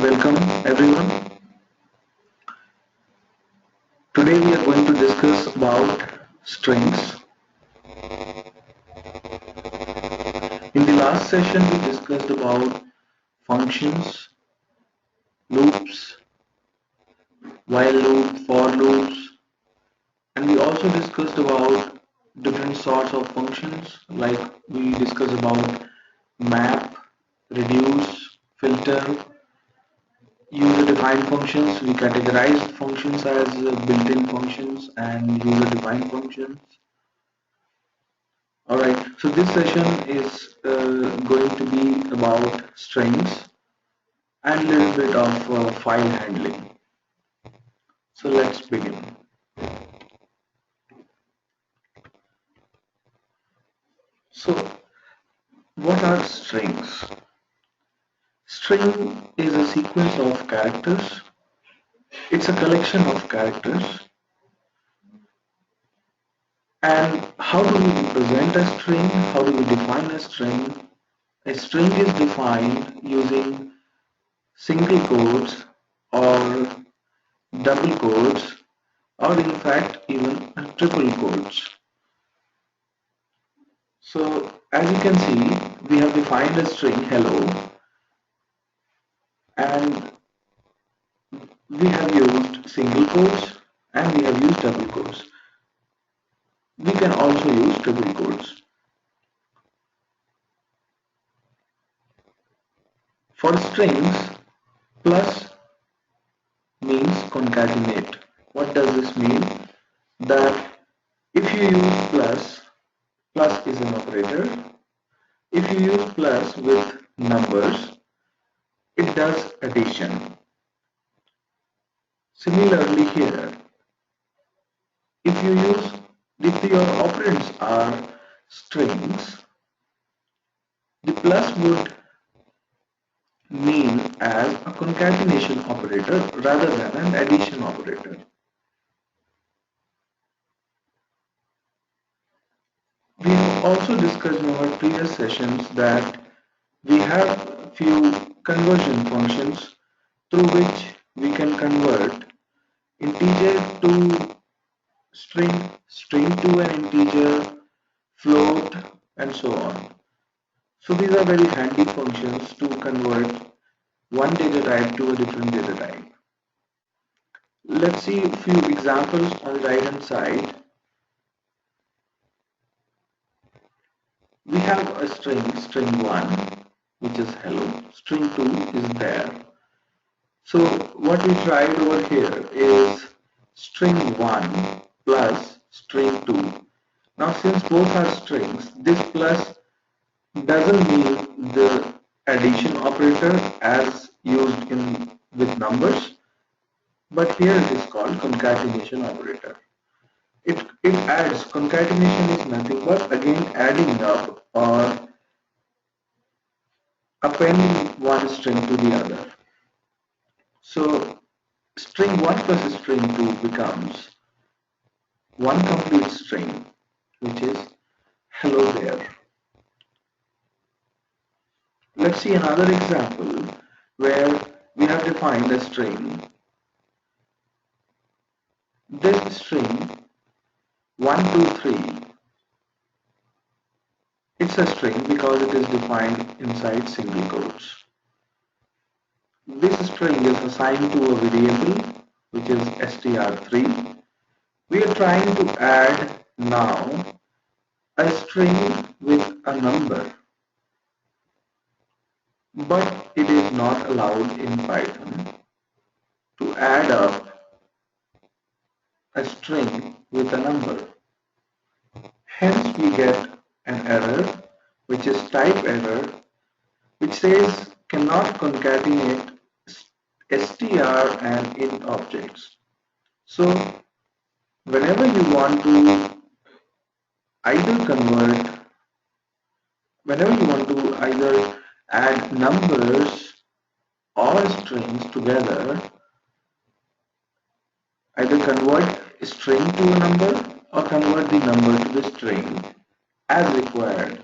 Welcome everyone. Today we are going to discuss about strings. In the last session we discussed about functions, loops, while loop, for loops, and we also discussed about different sorts of functions, like we discussed about map, reduce, filter, user-defined functions. We categorized functions as built-in functions and user-defined functions. Alright, so this session is going to be about strings and a little bit of file handling. So let's begin. So what are strings? String is a sequence of characters. It's a collection of characters. And how do we represent a string? How do we define a string? A string is defined using single quotes or double quotes, or in fact even triple quotes. So as you can see, we have defined a string hello, and we have used single quotes and we have used double quotes. We can also use triple quotes. For strings, plus means concatenate. What does this mean? That if you use plus, plus is an operator. If you use plus with numbers, it does addition. Similarly here, if your operands are strings, the plus would mean as a concatenation operator rather than an addition operator. We have also discussed in our previous sessions that we have few conversion functions through which we can convert integer to string, string to an integer, float, and so on. So these are very handy functions to convert one data type to a different data type. Let's see a few examples on the right hand side. We have a string 1, which is hello, string 2 is there. So what we tried over here is string 1 plus string 2. Now since both are strings, this plus doesn't mean the addition operator as used in with numbers, but here it is called concatenation operator. It adds, concatenation is nothing but again adding up or appending one string to the other. So string 1 plus string 2 becomes one complete string, which is hello there. Let's see another example where we have defined a string. This string 1, 2, 3, it's a string because it is defined inside single quotes. This string is assigned to a variable which is str3. We are trying to add now a string with a number, but it is not allowed in Python to add up a string with a number. Hence we get an error, which is type error, which says cannot concatenate str and int objects. So whenever you want to either convert, whenever you want to either add numbers or strings together, either convert a string to a number or convert the number to the string as required.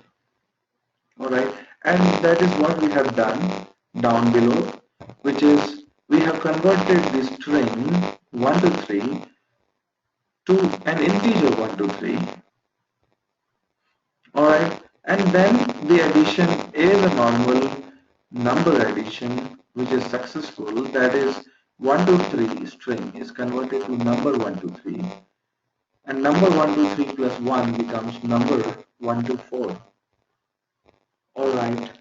Alright, and that is what we have done down below. which is we have converted the string 1 to 3 to an integer 1 to 3. Alright, and then the addition is a normal number addition which is successful, that is 1 to 3 string is converted to number 1 to 3, and number 1 to 3 plus 1 becomes number 1 to 4. Alright,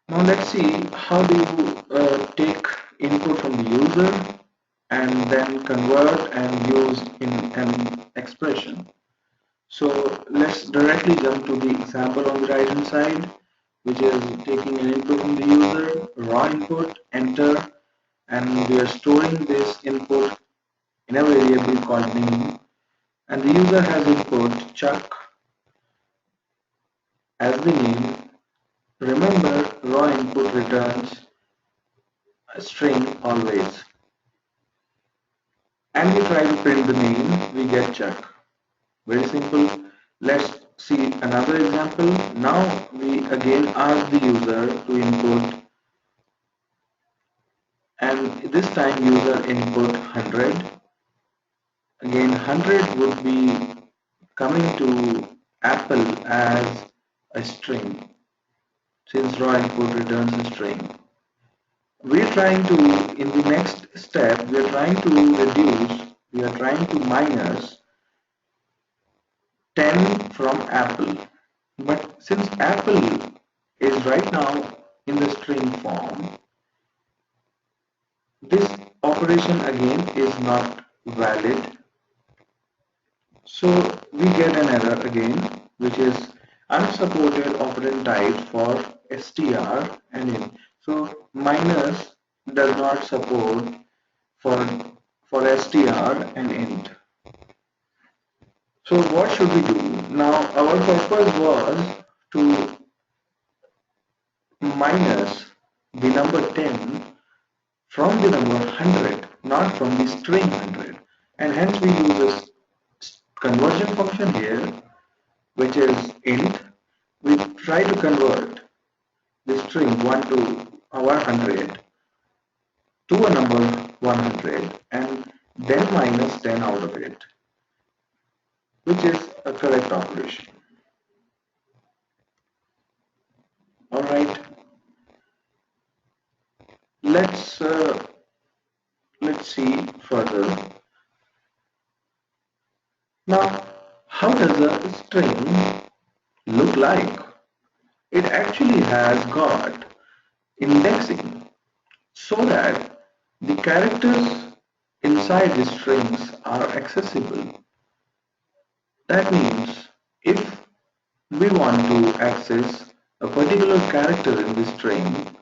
now let's see how do you take input from the user and then convert and use in an expression. So let's directly jump to the example on the right hand side, which is taking an input from the user, raw input, enter, and we are storing this input in a variable called name, and the user has input Chuck as the name. Remember, raw input returns a string always, and we try to print the name, we get Chuck. Very simple. Let's see another example. Now we again ask the user to input, and this time user input 100. Again 100 would be coming to Apple as a string, since raw input returns a string. We're trying to, in the next step, we are trying to reduce, we are trying to minus 10 from Apple. But since Apple is right now in the string form, this operation again is not valid. So we get an error again, which is unsupported operand types for str and int. So minus does not support for str and int. So what should we do? Now our purpose was to minus the number 10 from the number 100, not from the string 100. And hence we use a conversion function here, which is int. We try to convert the string 1 to 100 to a number 100 and then minus 10 out of it, which is a correct operation. Alright, let's see further. Now, how does a string look like? It actually has got indexing so that the characters inside the strings are accessible. That means if we want to access a particular character in the string,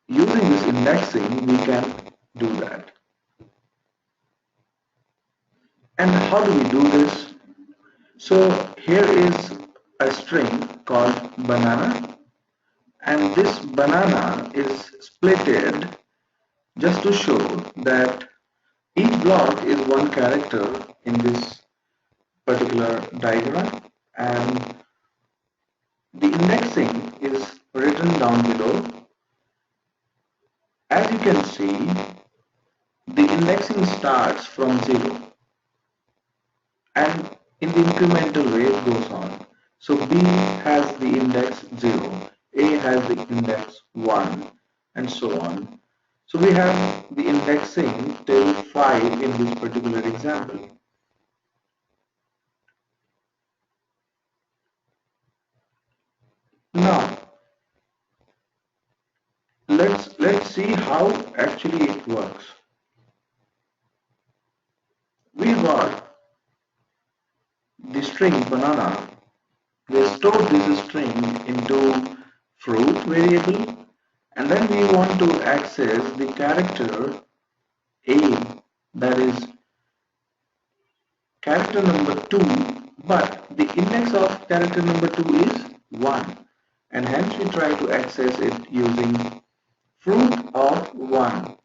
using this indexing we can do that. And how do we do this? So here is a string called banana, and this banana is splitted just to show that each block is one character in this particular diagram, and the indexing is written down below. As you can see, the indexing starts from 0 and in the incremental way it goes on. So B has the index 0, A has the index 1, and so on. So we have the indexing till 5 in this particular example. Now let's see how actually it works. We got the string banana. We stored this string into fruit variable, and then we want to access the character A, that is character number 2, but the index of character number 2 is 1, and hence we try to access it using fruit of 1.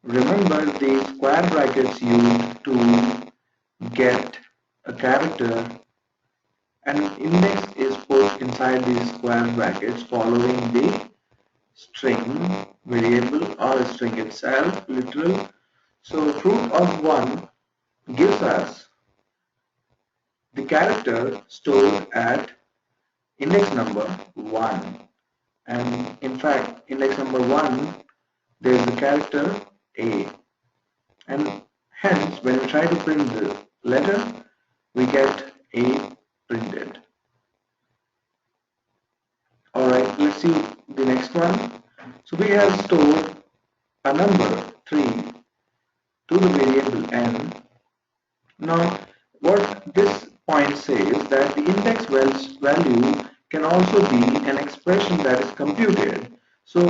Remember the square brackets used to get character, and index is put inside these square brackets following the string variable or string itself, literal. So fruit of 1 gives us the character stored at index number 1, and in fact index number 1 there is the character A, and hence when we try to print the letter we get A printed. Alright, let's see the next one. So we have stored a number 3 to the variable n. Now what this point says that the index value can also be an expression that is computed. So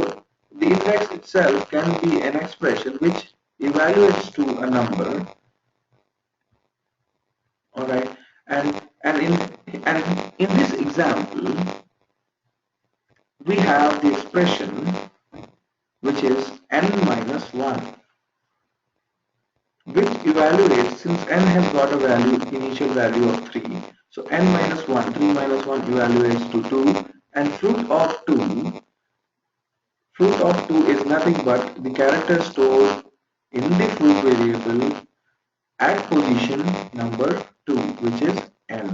the index itself can be an expression which evaluates to a number. Alright, and in this example we have the expression which is n minus 1, which evaluates, since n has got a value, initial value of 3. So n minus 1, 3 minus 1 evaluates to 2, and fruit of 2 is nothing but the character stored in the fruit variable at position number 2, which is n.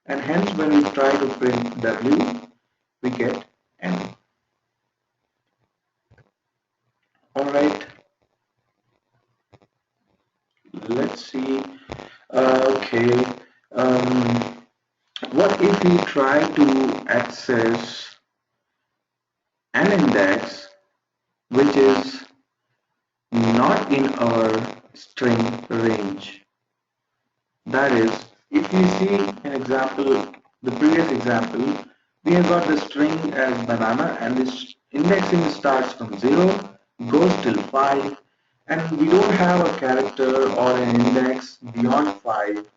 And hence when we try to print w, we get n. Alright, let's see. Okay, what if we try to access an index which is not in our string range? That is, if we see an example, the previous example, we have got the string as banana, and this indexing starts from 0, goes till 5, and we don't have a character or an index beyond 5.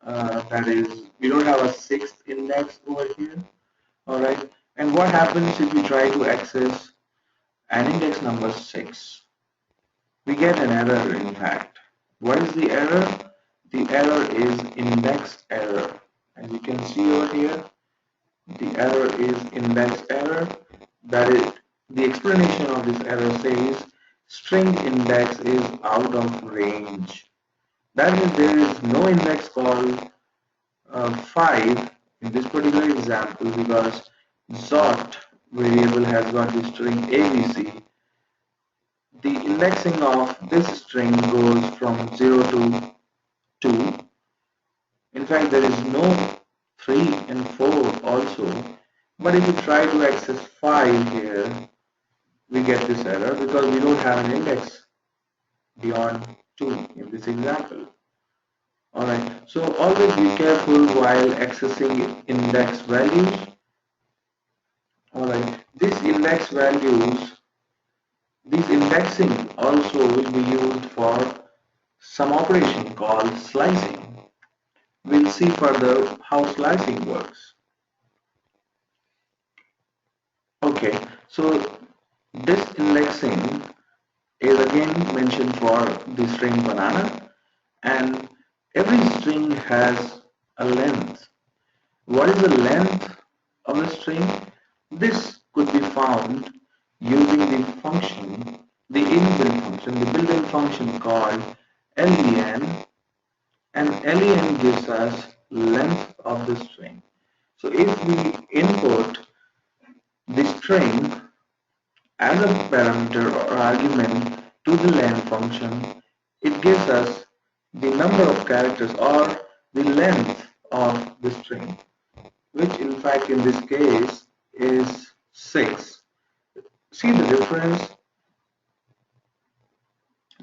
That is, we don't have a 6th index over here. Alright, and what happens if we try to access an index number 6? We get an error, in fact. What is the error? The error is index error. As you can see over here, the error is index error. That is, the explanation of this error says string index is out of range. That means there is no index called 5 in this particular example, because Zot variable has got the string ABC. The indexing of this string goes from 0 to 2. In fact, there is no 3 and 4 also. But if you try to access 5 here, we get this error because we don't have an index beyond 2 in this example. Alright, so always be careful while accessing index values. Alright, these index values, this indexing also will be used for some operation called slicing. We'll see further how slicing works. Okay, so this indexing is again mentioned for the string banana, and every string has a length. What is the length of the string? This could be found using the function, the inbuilt function, the built-in function called len, and len gives us length of the string. So if we input the string as a parameter or argument to the len function, it gives us the number of characters or the length of the string, which in fact in this case is 6. See the difference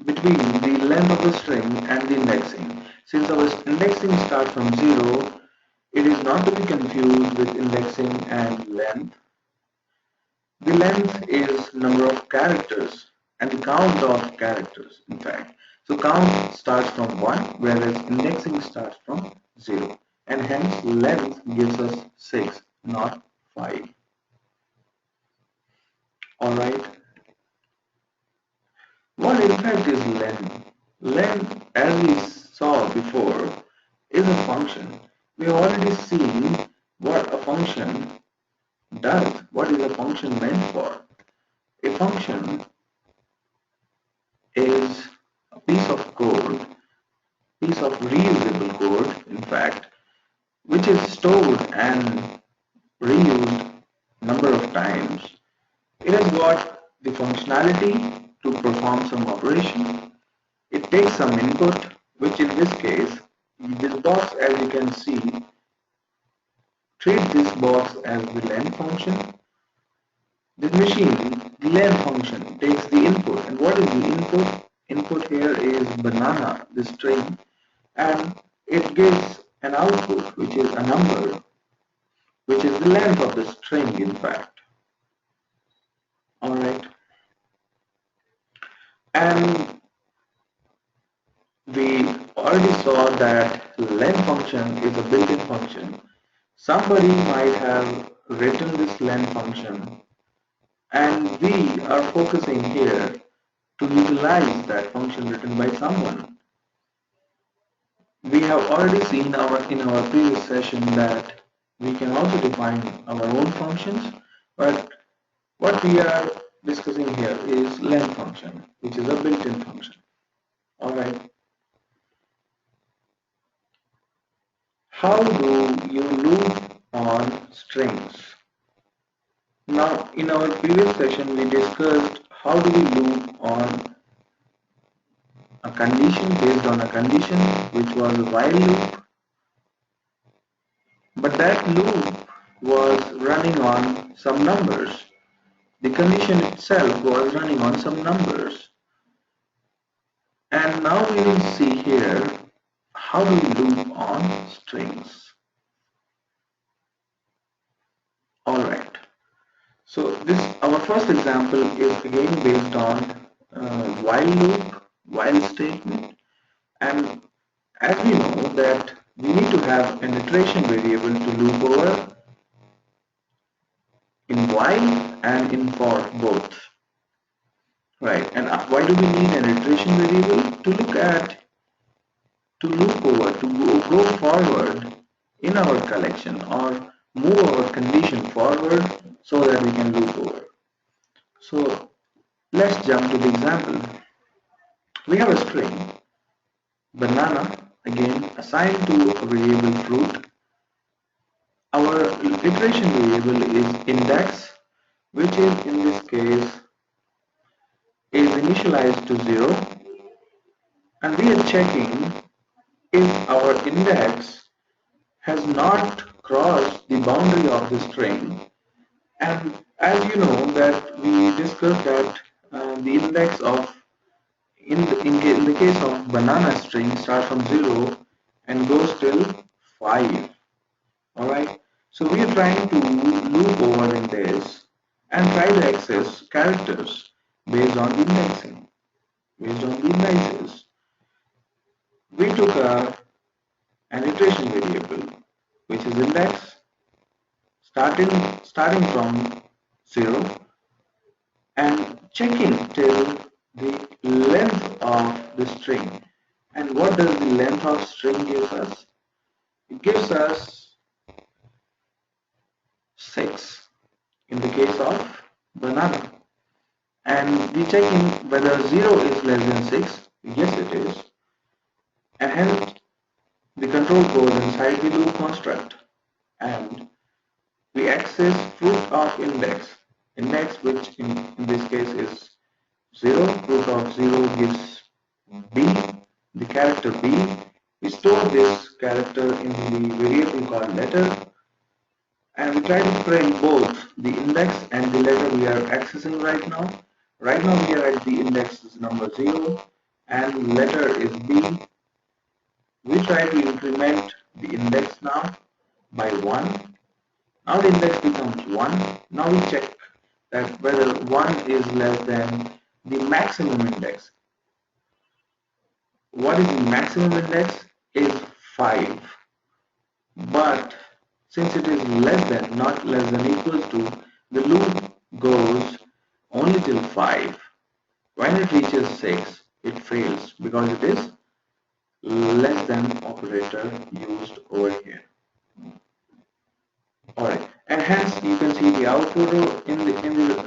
between the length of the string and the indexing. Since our indexing starts from 0, it is not to be confused with indexing and length. The length is number of characters and the count of characters, in fact. So count starts from 1, whereas indexing starts from 0. And hence length gives us 6, not 5. Alright. What in fact is len? Len, as we saw before, is a function. We have already seen what a function does. What is a function meant for? A function is a piece of code, piece of reusable code, in fact, which is stored and reused number of times. It has got the functionality to perform some operation. It takes some input, which in this case, this box, as you can see, treat this box as the len function. This machine, the len function, takes the input. And what is the input? Input here is banana, the string, and it gives an output, which is a number, which is the length of the string, in fact. Alright. And we already saw that len function is a built-in function. Somebody might have written this len function, and we are focusing here to utilize that function written by someone. We have already seen in our previous session that we can also define our own functions, but what we are discussing here is len function, which is a built-in function. Alright. How do you loop on strings? Now, in our previous session, we discussed how do we loop on a condition based on a condition, which was a while loop. But that loop was running on some numbers. The condition itself was running on some numbers. And now we will see here how do we loop on strings. Alright. So this, our first example is again based on while loop, while statement, and as we know that we need to have an iteration variable to loop over in while and in for both, right? And why do we need an iteration variable? To loop over, to go forward in our collection or move our condition forward so that we can loop over. So let's jump to the example. We have a string banana, again assigned to a variable fruit. Our iteration variable is index, which is in this case is initialized to 0, and we are checking if our index has not crossed the boundary of the string. And as you know that we discussed that the index of in the case of banana string starts from 0 and goes till 5. Alright, so we are trying to loop over in this and try to access characters based on the indexing. Based on the indices, we took an iteration variable which is index starting from 0 and checking till the length of the string. And what does the length of string give us? It gives us 6 in the case of banana. And we checking whether 0 is less than 6. Yes, it is. And hence the control goes inside the loop construct and we access fruit of index which in this case is 0. Fruit of 0 gives b, the character b. We store this character in the variable called letter, and we try to print both the index and the letter we are accessing right now. Right now we are at the index is number 0 and letter is b. We try to increment the index now by 1. Now the index becomes 1. Now we check that whether 1 is less than the maximum index. What is the maximum index? Is 5. But since it is less than, not less than equals to, the loop goes only till 5. When it reaches 6, it fails because it is less than operator used over here. Alright, and hence you can see the output in the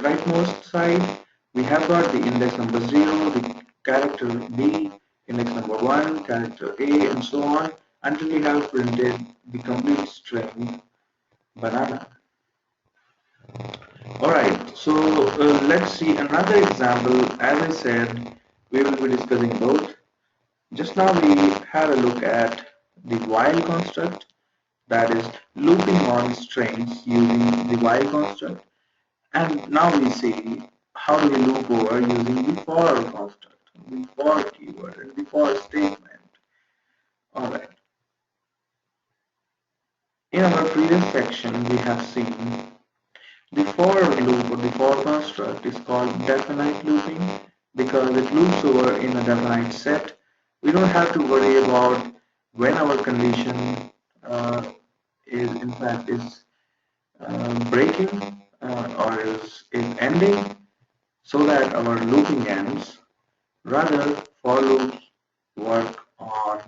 rightmost side. We have got the index number 0, the character B, index number 1, character A, and so on until we have printed the complete string banana. Alright, so let's see another example. As I said, we will be discussing both. Just now we had a look at the while construct, that is looping on strings using the while construct, and now we see how do we loop over using the for construct, the for keyword and the for statement. Alright, in our previous section we have seen the for loop or the for construct is called definite looping because it loops over in a definite set. We don't have to worry about when our condition is in fact is breaking or is ending so that our looping ends. Rather, for loops work on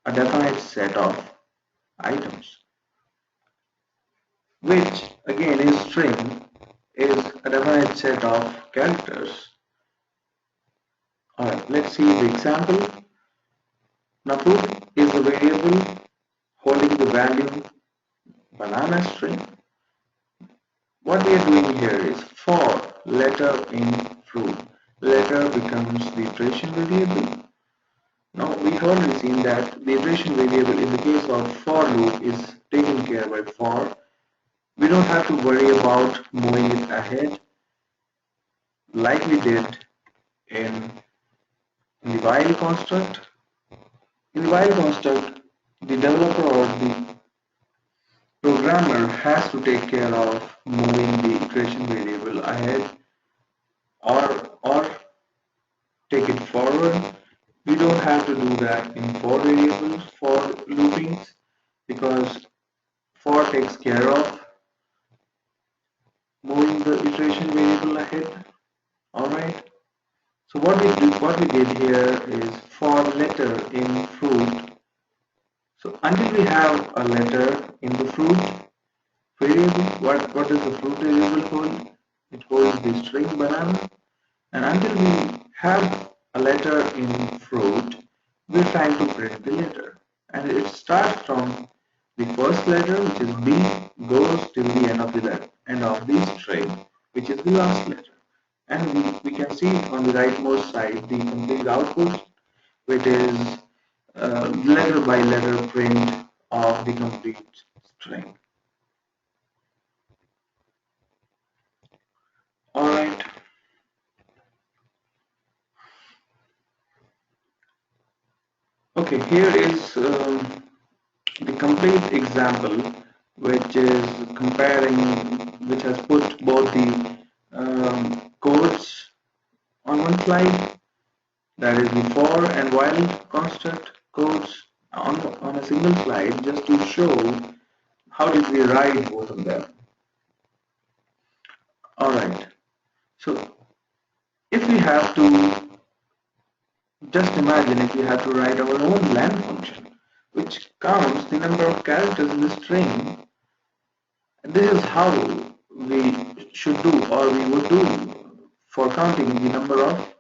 a definite set of items, which again is string is a definite set of characters. Alright, let's see the example. Naput is the variable holding the value banana string. What we are doing here is for letter in fruit. Letter becomes the iteration variable. Now we have already seen that the iteration variable in the case of for loop is taken care by for. We don't have to worry about moving it ahead like we did in the while construct. In the while construct, the developer or the programmer has to take care of moving the iteration variable ahead or take it forward. We don't have to do that in for variables for loopings because for takes care of moving the iteration variable ahead. Alright. So what we did here is for letter in fruit. So until we have a letter in the fruit variable, what does the fruit variable hold? It holds the string banana. And until we have a letter in fruit, we're trying to print the letter. And it starts from the first letter, which is B, goes till the end of the string, which is the last letter. And we can see on the rightmost side the complete output, which is letter by letter print of the complete string. Alright. Okay, here is the complete example, which is comparing, which has put both the codes on one slide, that is the for and while construct codes on a single slide, just to show how did we write both of them. Alright, so if we have to, just imagine if we have to write our own len function, which counts the number of characters in the string. This is how we should do or we would do for counting the number of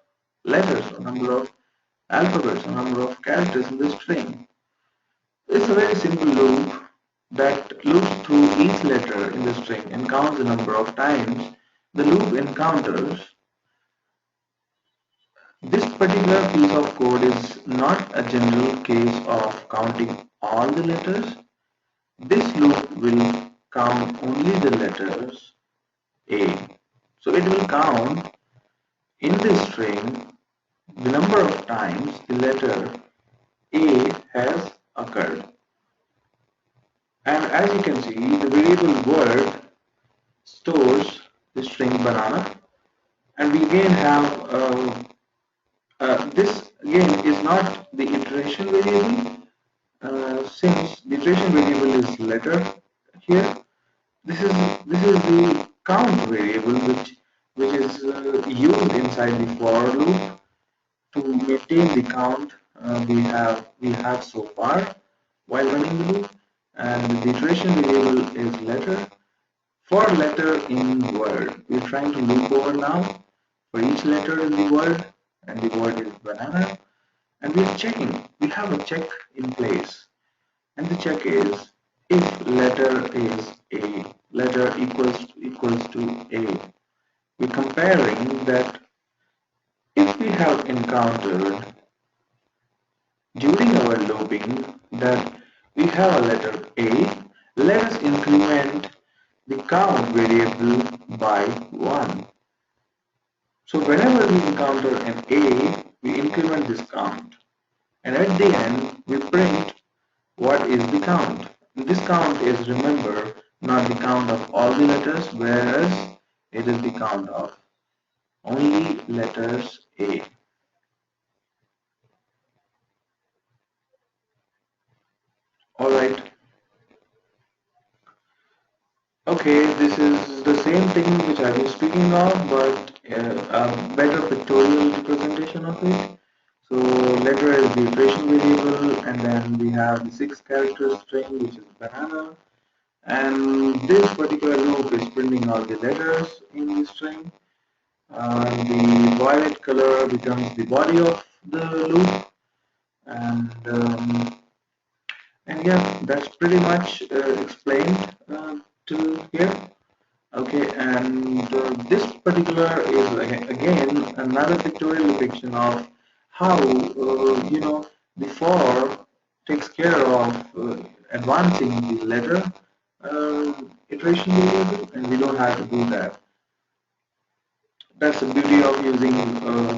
letters or number of alphabets or number of characters in the string. It's a very simple loop that loops through each letter in the string and counts the number of times the loop encounters. This particular piece of code is not a general case of counting all the letters. This loop will count only the letters A. So it will count in this string the number of times the letter A has occurred. And as you can see, the variable word stores the string banana. And we again have this again is not the iteration variable. Since the iteration variable is letter here, this is the count variable which is used inside the for loop to maintain the count we have so far while running the loop, and the iteration variable is letter. For letter in word, we're trying to loop over now for each letter in the word, and the word is banana, and we're checking. We have a check in place, and the check is if letter is a letter equals to a. We're comparing that if we have encountered during our looping that we have a letter A, let us increment the count variable by 1. So whenever we encounter an A, we increment this count. And at the end, we print what is the count. This count is, remember, not the count of all the letters, whereas it is the count of only letters A. Alright. Okay, this is the same thing which I was speaking of, but a better pictorial representation of it. So letter is the iteration variable, and then we have the 6-character string, which is banana. And this particular loop is printing all the letters in the string. The violet color becomes the body of the loop, and yeah, that's pretty much explained to here. Okay, and this particular is again another pictorial depiction of how the for takes care of advancing the letter iteration variable, and we don't have to do that. That's the beauty of using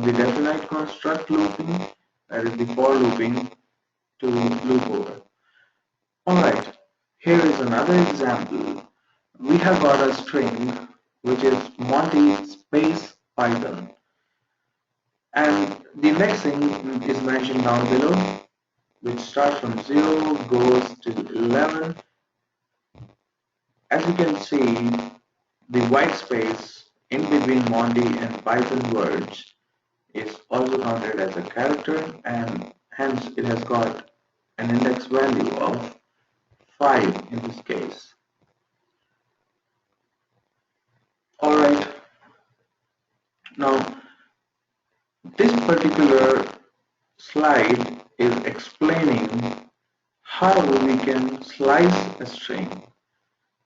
the definite construct looping, that is the for looping, to loop over. Alright, here is another example. We have got a string which is Monty space Python, and the next thing is mentioned down below, which starts from 0, goes to 11. As you can see, the white space in between Monty and Python words is also counted as a character, and hence it has got an index value of 5 in this case. Alright, now this particular slide is explaining how we can slice a string.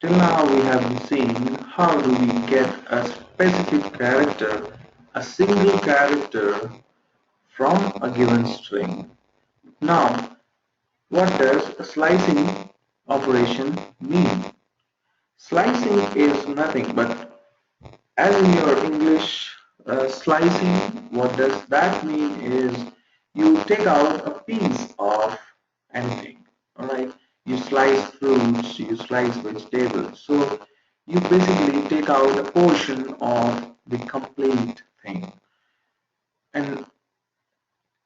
Till now we have seen how do we get a specific character, a single character from a given string. Now, what does a slicing operation mean? Slicing is nothing but, as in your English, slicing, what does that mean is you take out a piece of anything. Alright, you slice fruits, you slice vegetables. So you basically take out a portion of the complete thing. And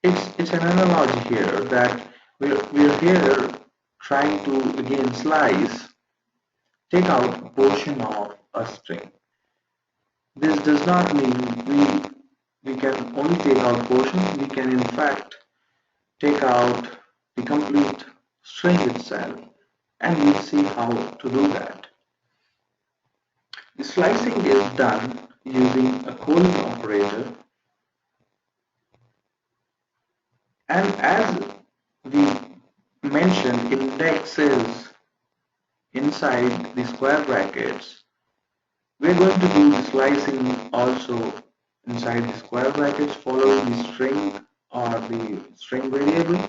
it's an analogy here that we're here trying to again slice, take out a portion of a string. This does not mean we can only take out portions. We can in fact take out the complete string itself, and we'll see how to do that. The slicing is done using a colon operator, and as we mentioned indexes inside the square brackets, we're going to do the slicing also inside the square brackets following the string or the string variable.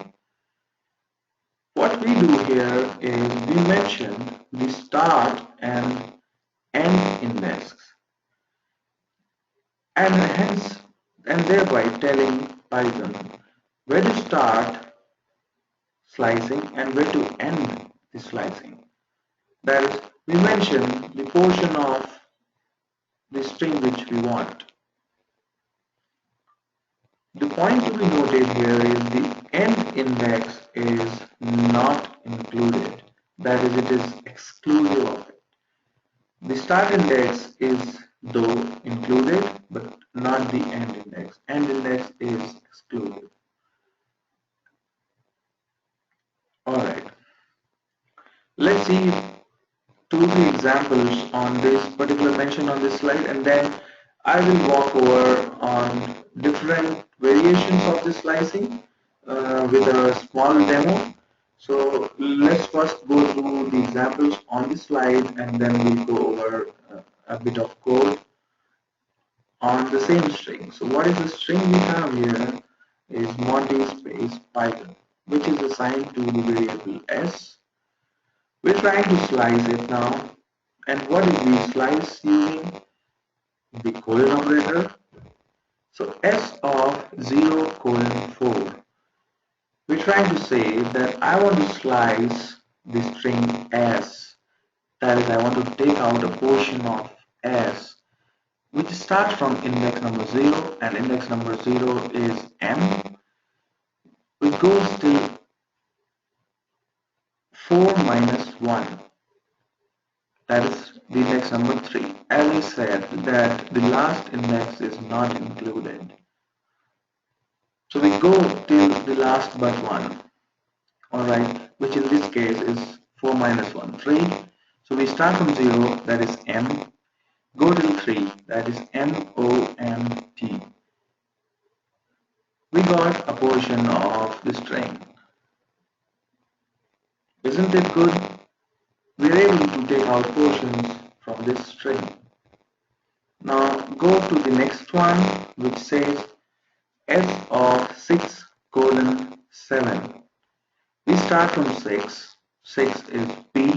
What we do here is we mention the start and end index, and hence and thereby telling Python where to start slicing and where to end the slicing. That is, we mention the portion of the string which we want. The point to be noted here is the end index is not included. That is, it is exclusive of it. The start index is though included, but not the end index. End index is excluded. Let's see 2 3 examples on this particular mention on this slide, and then I will walk over on different variations of the slicing with a small demo. So let's first go through the examples on the slide, and then we'll go over a bit of code on the same string. So what is the string we have here is Monty space Python, which is assigned to the variable s. We're trying to slice it now. And what is the slice using? The colon operator. So s of 0 colon 4. We're trying to say that I want to slice the string s. That is, I want to take out a portion of s which starts from index number 0, and index number 0 is m, which goes till 4 minus 1. That is the index number 3. As I said, that the last index is not included. So we go till the last but 1, alright, which in this case is 4 minus 1, 3. So we start from 0, that is m, go till 3, that is m-o-m-t. We got a portion of the string. Isn't it good? We are able to take out portions from this string. Now go to the next one, which says s of 6 colon 7. We start from 6, 6 is p,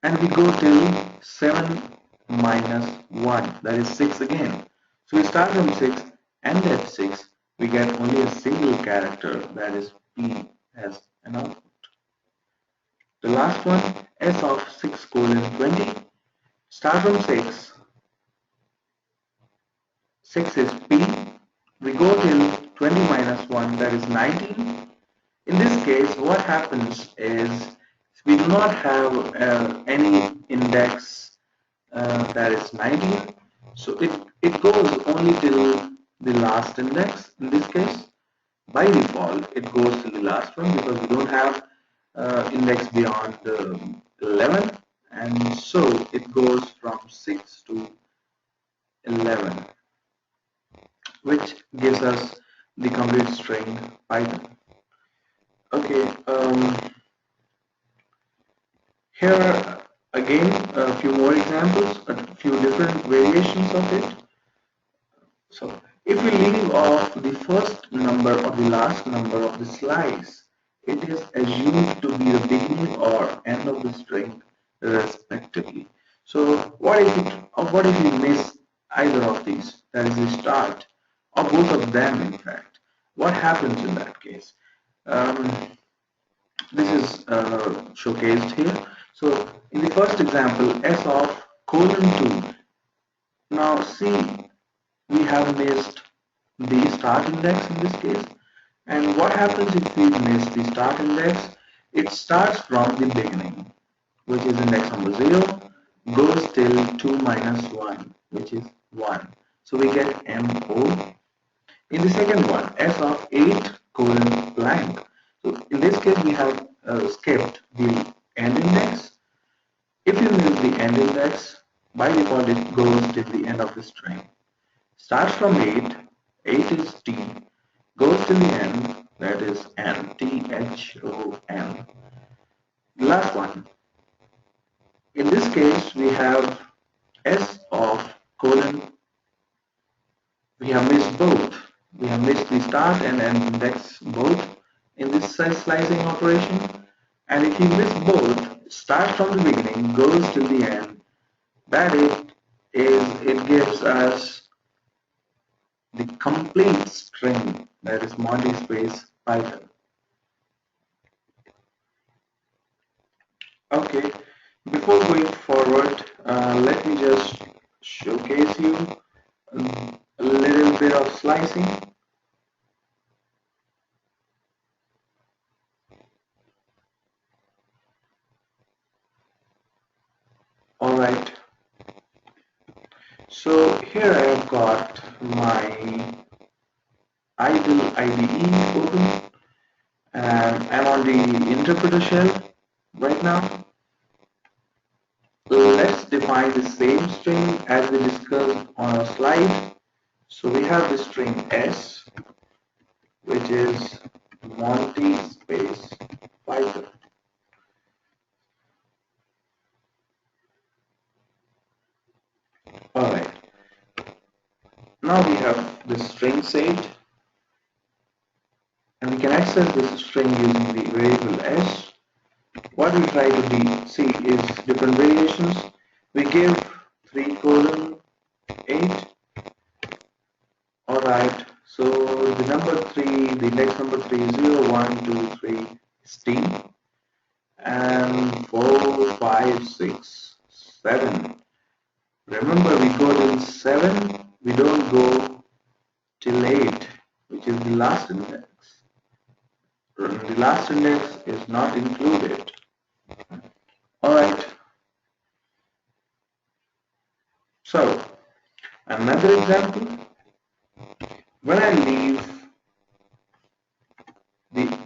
and we go till 7 minus 1, that is 6 again. So we start from 6, and at 6 we get only a single character, that is p, as an output. The last one, s of 6 colon 20. Start from 6, 6 is p, we go till 20 minus 1, that is 19. In this case, what happens is we do not have any index that is 19, so it goes only till the last index. In this case, by default, it goes to the last one because we don't have index beyond 11, and so it goes from 6 to 11, which gives us the complete string Python. Okay, here again a few more examples, a few different variations of it. So if we leave off the first number or the last number of the slice, it is assumed to be the beginning or end of the string respectively. So what if we miss either of these, that is the start, or both of them in fact? What happens in that case? This is showcased here. So in the first example, s of colon 2. Now see, we have missed the start index in this case. And what happens if we miss the start index? It starts from the beginning, which is index number 0, goes till 2 minus 1, which is 1. So we get MO. In the second one, s of 8 colon blank. So in this case, we have skipped the end index. If you miss the end index, by default it goes till the end of the string. Starts from 8, 8 is T, goes till the end, that is N, T-H-O-N. Last one. In this case, we have S of colon. We have missed both. We have missed the start and end index both in this slicing operation. And if you miss both, start from the beginning, goes till the end, that it gives us the complete string, that is Monty space Python. Okay, before going forward, let me just showcase you a little bit of slicing. Alright, so here I have got my idle IDE open, and I'm on the interpreter shell. Right now, let's define the same string as we discussed on our slide. So we have the string S, which is Monty space Python. Alright, now we have the string set, and we can access this string using the variable S. What we try to see is different variations. We give 3 colon 8. Alright, so the number 3, the index number 3 is 0, 1, 2, 3 is T, and 4, 5, 6, 7. Remember, we go till 7, we don't go till 8, which is the last index. The last index is not included. Alright, so another example. When I leave the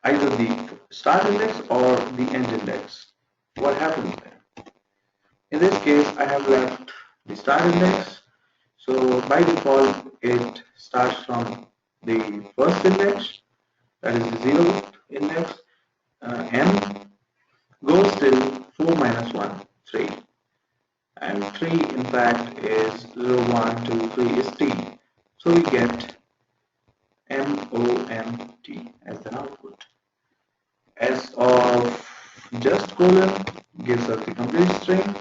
either the start index or the end index, what happens then? In this case, I have left the start index. So by default, it starts from the first index, that is the 0th index, n goes till 4 minus 1, 3. And 3 in fact is 0, 1, 2, 3 is t. So we get MOMT as the output. S of just colon gives us the complete string.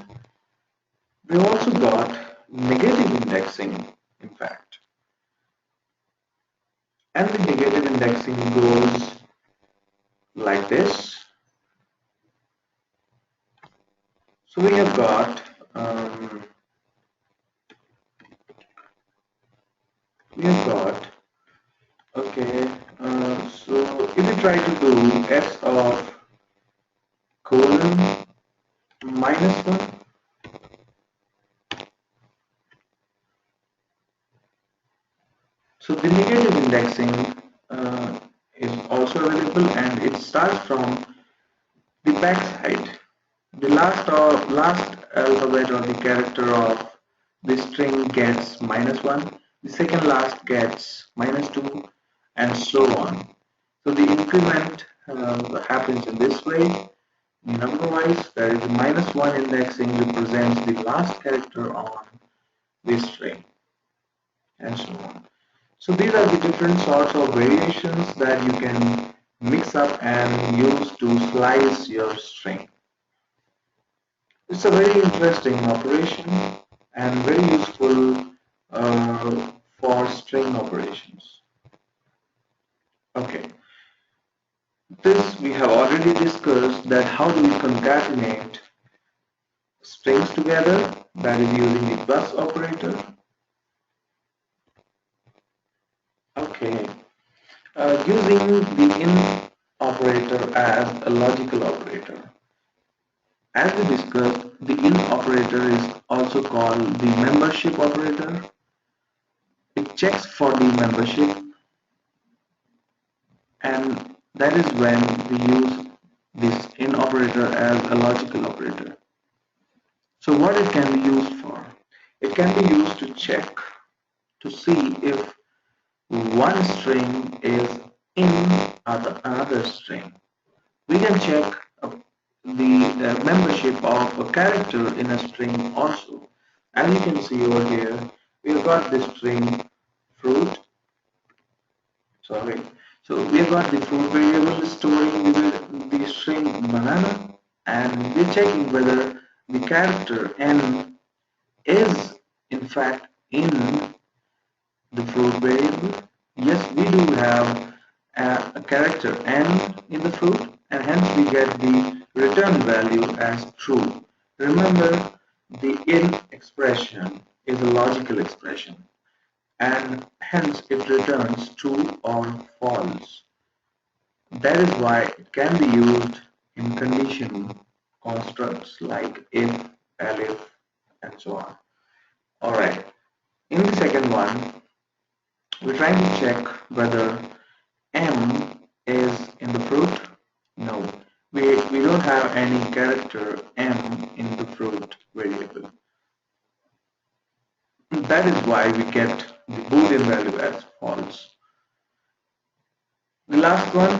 We also got negative indexing, in fact. And the negative indexing goes like this. So we have got okay, so if we try to do S of colon minus 1, so the negative indexing is also available, and it starts from the backside. The last alphabet or the character of the string gets -1, the second last gets -2, and so on. So the increment happens in this way. Number-wise, there is a -1 indexing represents the last character on this string, and so on. So these are the different sorts of variations that you can mix up and use to slice your string. It's a very interesting operation and very useful for string operations. Okay, this we have already discussed, that how do we concatenate strings together, that is using the plus operator. Okay, using the in operator as a logical operator. As we discussed, the in operator is also called the membership operator. It checks for the membership, and that is when we use this in operator as a logical operator. So what it can be used for? It can be used to check, to see if one string is in another string. We can check the membership of a character in a string also. As you can see over here, we've got the string fruit. Sorry. So we've got the fruit variable storing the string banana, and we're checking whether the character n is in fact in the fruit variable. Yes, we do have a character n in the fruit, and hence we get the return value as true. Remember, the in expression is a logical expression, and hence it returns true or false. That is why it can be used in condition constructs like if, elif, and so on. Alright, in the second one, we're trying to check whether M is in the fruit. No, we don't don't have any character M in the fruit variable. That is why we get the Boolean value as false. The last one,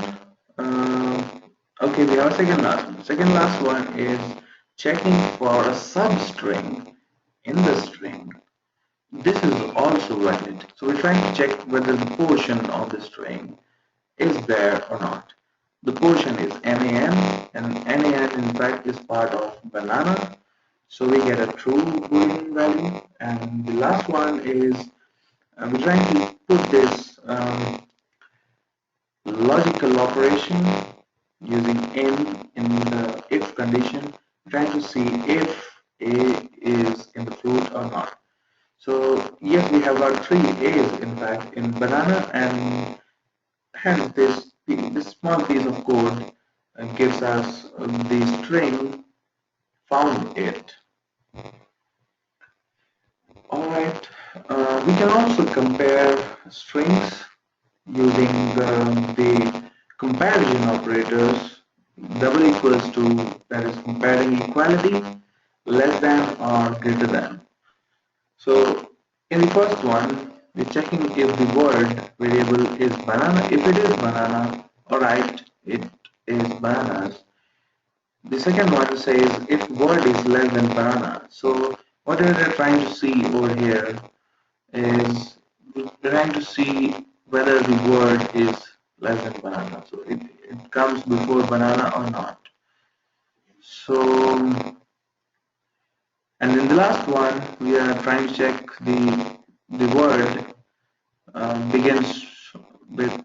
okay, we have a second last one. Second last one is checking for a substring in the string. This is also valid. So we're trying to check whether the portion of the string is there or not. The portion is NaN, and NaN in fact is part of banana. So we get a true Boolean value. And the last one is we're trying to put this logical operation using in the if condition, trying to see if A is in the fruit or not. So yes, we have got three A's in fact in banana, and hence this small piece of code gives us the string found it. Alright, we can also compare strings using the comparison operators double equals to, that is comparing equality, less than or greater than. So in the first one, we're checking if the word variable is banana. If it is banana, alright, it is bananas. The second one says if word is less than banana. So what we are trying to see over here is we're trying to see whether the word is less than banana. So it comes before banana or not. So, and in the last one, we are trying to check the word begins with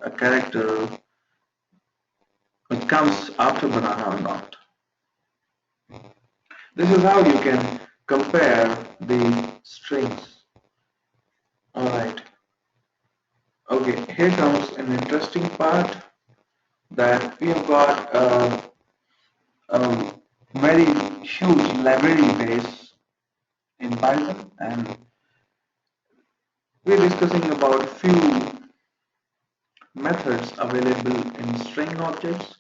a character which comes after banana or not. This is how you can compare the strings. Alright. Okay, here comes an interesting part, that we have got a very huge library base in Python, and we're discussing about few methods available in string objects.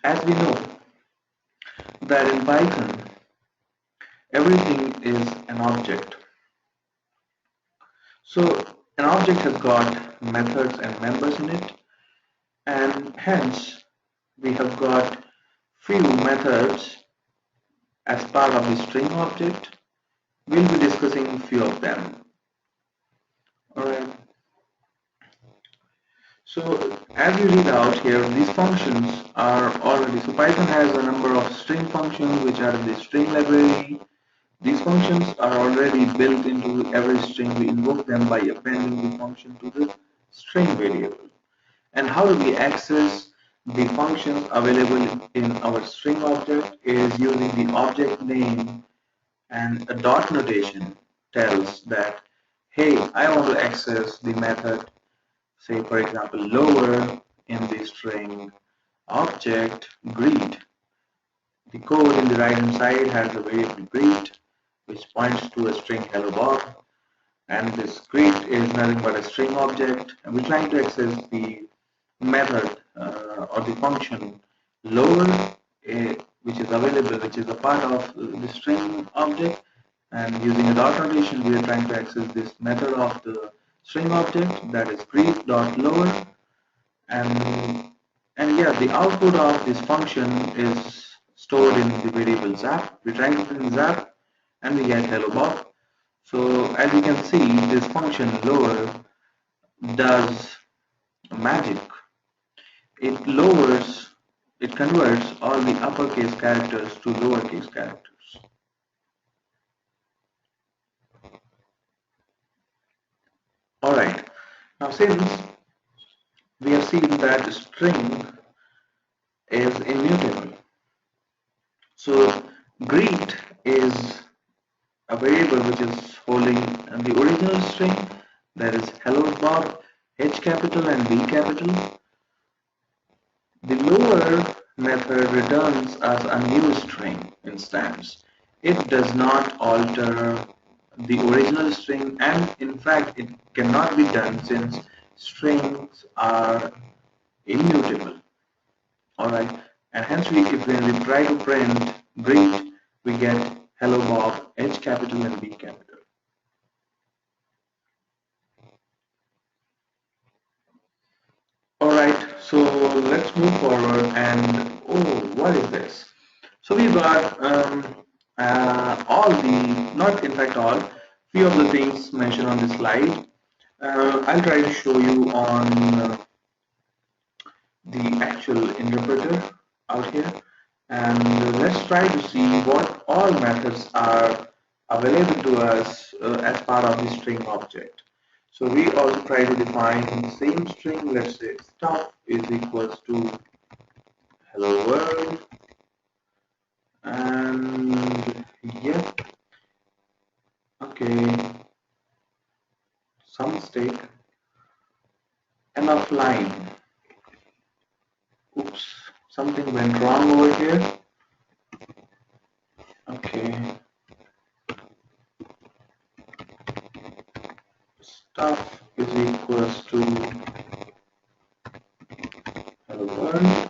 As we know that in Python everything is an object. So an object has got methods and members in it, and hence we have got few methods as part of the string object. We'll be discussing a few of them. Alright. So as you read out here, these functions are already, so Python has a number of string functions which are in the string library. These functions are already built into every string. We invoke them by appending the function to the string variable. And how do we access the functions available in our string object is using the object name, and a dot notation tells that, hey, I want to access the method, say for example lower in the string object greet. The code in the right hand side has a variable greet which points to a string hello Bob, and this greet is nothing but a string object, and we're trying to access the method or the function lower, which is available, which is a part of the string object, and using a dot notation we are trying to access this method of the string object, that is greet.lower, and yeah, the output of this function is stored in the variable zap. We're trying to print zap and we get hello Bob. So as you can see, this function lower does magic. It lowers, it converts all the uppercase characters to lowercase characters. Alright, now since we have seen that string is immutable, so greet is a variable which is holding the original string, that is hello Bob, H capital and B capital. The lower method returns as a new string instance. It does not alter the original string, and in fact it cannot be done since strings are immutable. All right, and hence when we try to print greet, we get hello Bob, H capital and B capital. All right, so let's move forward. And oh, what is this? So we got all the, not in fact all, few of the things mentioned on this slide. I'll try to show you on the actual interpreter out here, and let's try to see what all methods are available to us as part of the string object. So we also try to define the same string. Let's say stuff is equals to hello world, and yeah, okay, some mistake, end of line. Oops, something went wrong over here. Okay, stuff is equals to hello world.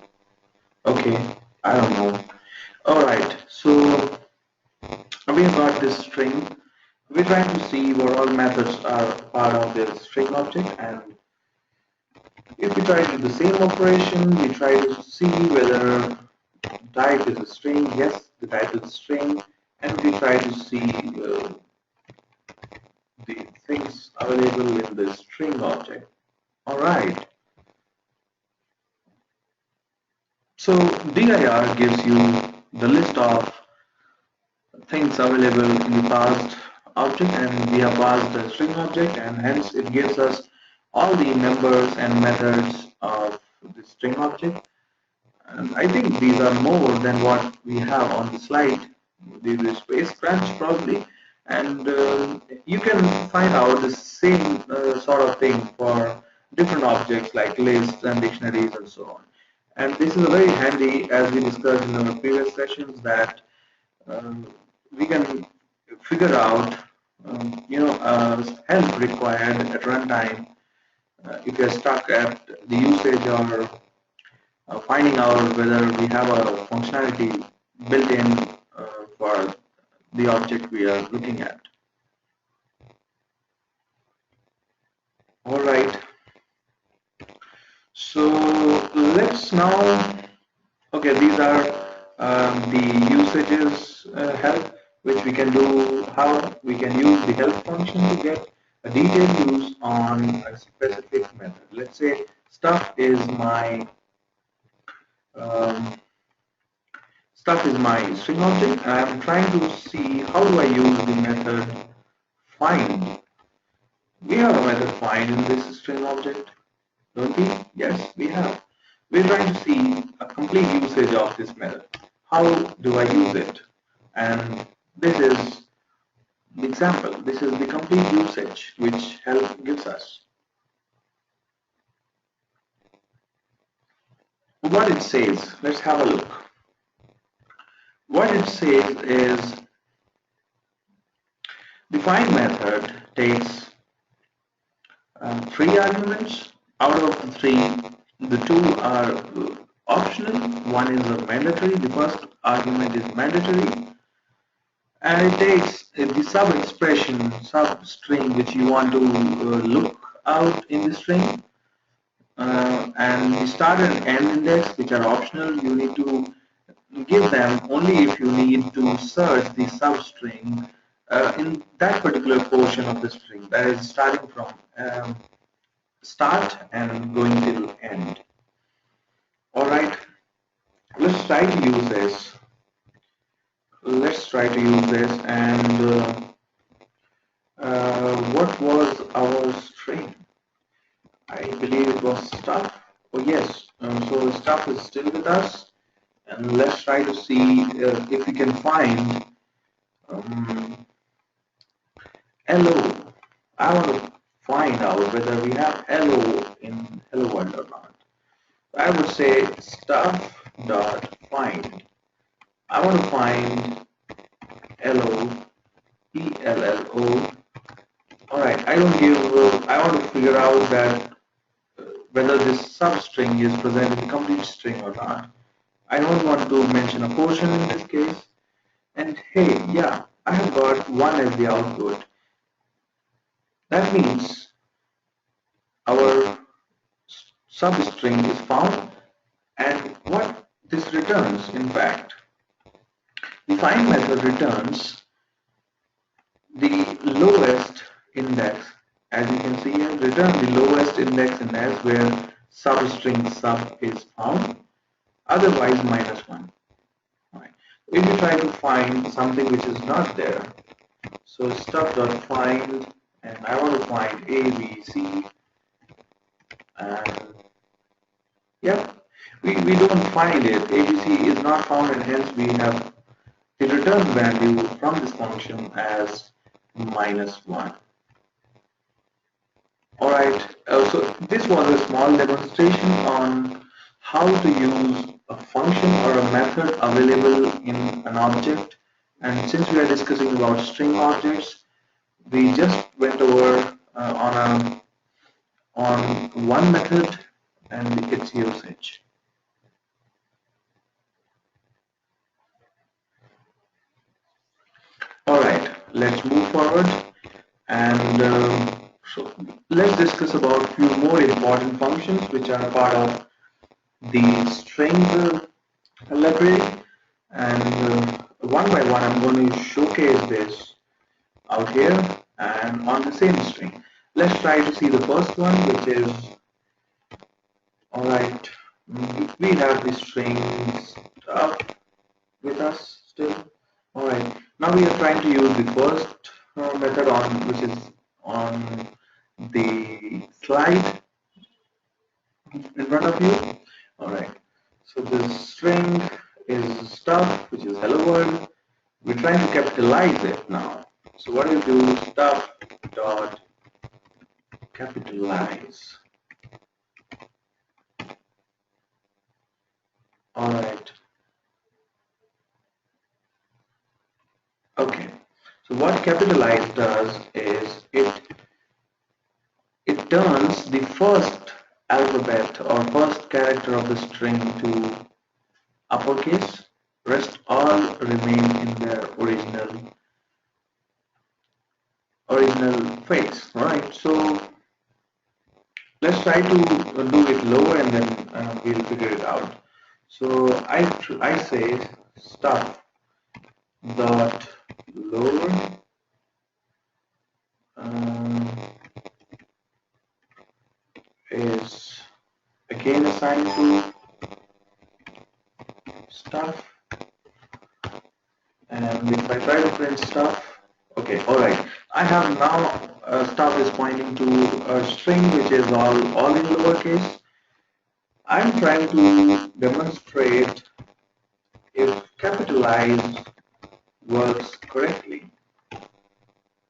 Okay, I don't know. Alright, so we have got this string. We're trying to see what all methods are part of this string object, and if we try to do the same operation, we try to see whether type is a string. Yes, the type is a string, and we try to see the things available in the string object. Alright, so dir gives you the list of things available in the past object, and we have passed the string object, and hence it gives us all the members and methods of the string object. And I think these are more than what we have on the slide. These are space crunch probably, and you can find out the same sort of thing for different objects like lists and dictionaries and so on. And this is very handy, as we discussed in our previous sessions, that um, we can figure out help required at runtime if you're stuck at the usage, or finding out whether we have a functionality built in for the object we are looking at. All right, so let's now, okay, these are the usages help, which we can do, how we can use the help function to get a detailed use on a specific method. Let's say stuff is my um, string object. I am trying to see how do I use the method find. We have a method find in this string object, don't we? Yes, we have. We're trying to see a complete usage of this method. How do I use it? And this is the example. This is the complete usage which help gives us. What it says, let's have a look. What it says is the find method takes 3 arguments. Out of the 3, the 2 are optional. One is a mandatory. The first argument is mandatory, and it takes the sub-expression, sub-string which you want to look out in the string, and the start and end index, which are optional. You need to give them only if you need to search the substring in that particular portion of the string, that is starting from start and going till end. All right, let's try to use this. And what was our string? I believe it was stuff. Oh yes, so stuff is still with us, and let's try to see if we can find hello. I want to find out whether we have hello in hello world or not. I would say stuff dot find. I want to find hello, ELLO. All right, I don't give. I want to figure out that whether this substring is present in the complete string or not. I don't want to mention a portion in this case. And hey, yeah, I have got 1 as the output. That means our substring is found, and what this returns, in fact, the find method returns the lowest index. As you can see here, return the lowest index in S where substring sub is found, otherwise -1. Right. If you try to find something which is not there, so stuff.find, and I want to find A, B, C, and yeah, we don't find it. ABC is not found, and hence we have the return value from this function as -1. Alright, so this was a small demonstration on how to use a function or a method available in an object. And since we are discussing about string objects, we just went over on one method and its usage. Alright, let's move forward, and so let's discuss about a few more important functions which are part of the string library, and one by one I'm going to showcase this out here and on the same string. Let's try to see the first one, which is, alright, we have the string stuff with us still. Alright, now we are trying to use the first method on, which is on the slide in front of you. Alright, so the string is stuff, which is hello world. We're trying to capitalize it now. So what do you do? Stuff dot capitalize. Alright. Okay. So what capitalize does is it turns the first alphabet or first character of the string to uppercase. Rest all remain in their original face. Alright. So let's try to do it lower, and then we'll figure it out. So I say stuff dot lower is again assigned to stuff, and if I try to print stuff, okay, alright, I have now stuff is pointing to a string which is all in lowercase. I'm trying to demonstrate if capitalize works correctly.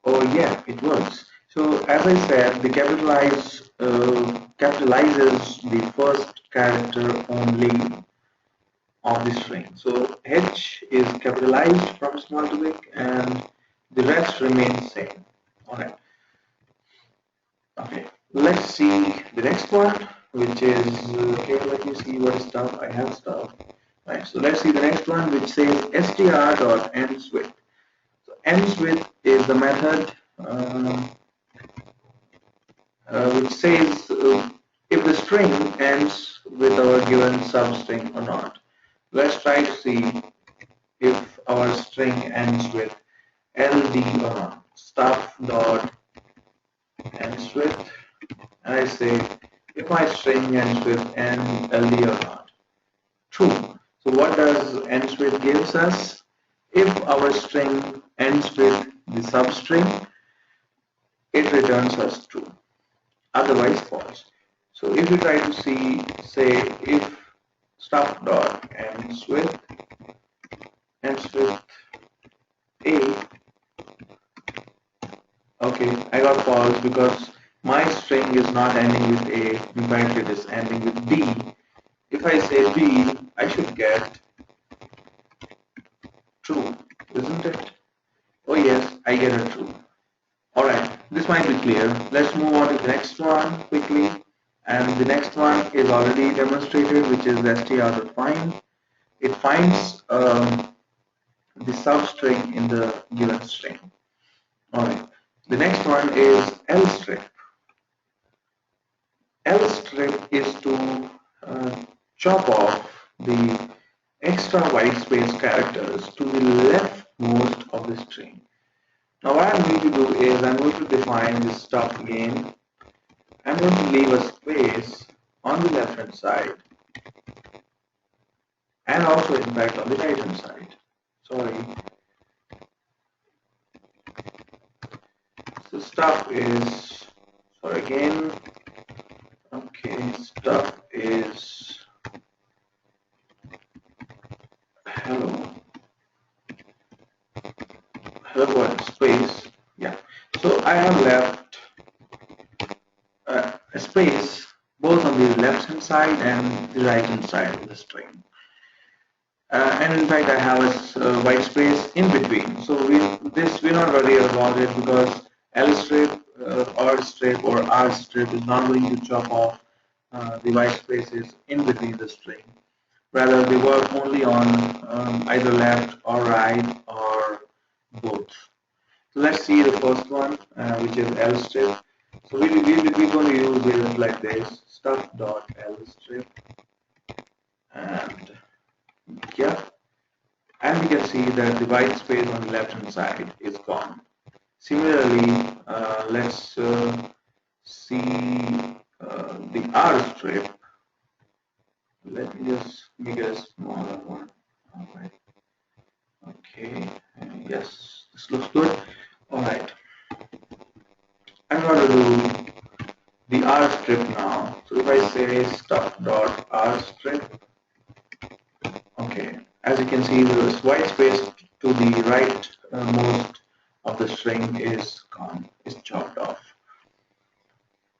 Oh yeah, it works. So as I said, the capitalizes the first character only of the string. So H is capitalized from small to big, and the rest remains same. Alright. Okay. Let's see the next one, which is okay. Let me see what stuff I have stuff. Right. So let's see the next one, which says str.endsWith. So endsWith is the method which says if the string ends with our given substring or not. Let's try to see if our string ends with ld or not. Stuff dot ends with, and I say if my string ends with ld or not. True. So what does ends with gives us? If our string ends with the substring, it returns us true. Otherwise false. So if you try to see, say if stuff dot ends with A, okay, I got false because my string is not ending with A, in fact it is ending with B. If I say B, I should get true, isn't it? Oh yes, I get a true. Alright, this might be clear. Let's move on to the next one quickly. And the next one is already demonstrated, which is str.find. It finds the substring in the given string. Alright. The next one is lstrip. Lstrip is to chop off the extra white space characters to the leftmost of the string. Now what I'm going to do is I'm going to define this stuff again. I'm going to leave a space on the left hand side and also in fact on the right hand side. Sorry. So stuff is, sorry again, okay, stuff is hello world space. Yeah. So I have left a space both on the left hand side and the right hand side of the string. And in fact I have a white space in between. So we're not worried about it because lstrip or strip or r strip is not going to chop off the white spaces in between the string. Rather they work only on either left or right or both. So let's see the first one, which is lstrip. So we're going to use it like this: stuff.lstrip, and yeah, and we can see that the white space on the left hand side is gone. Similarly, let's see the R strip. Let me just make it a smaller one. All right. Okay. Yes, this looks good. All right. I'm going to do the R strip now. So if I say stuff.R strip, okay, as you can see, the white space to the right most of the string is gone, is chopped off.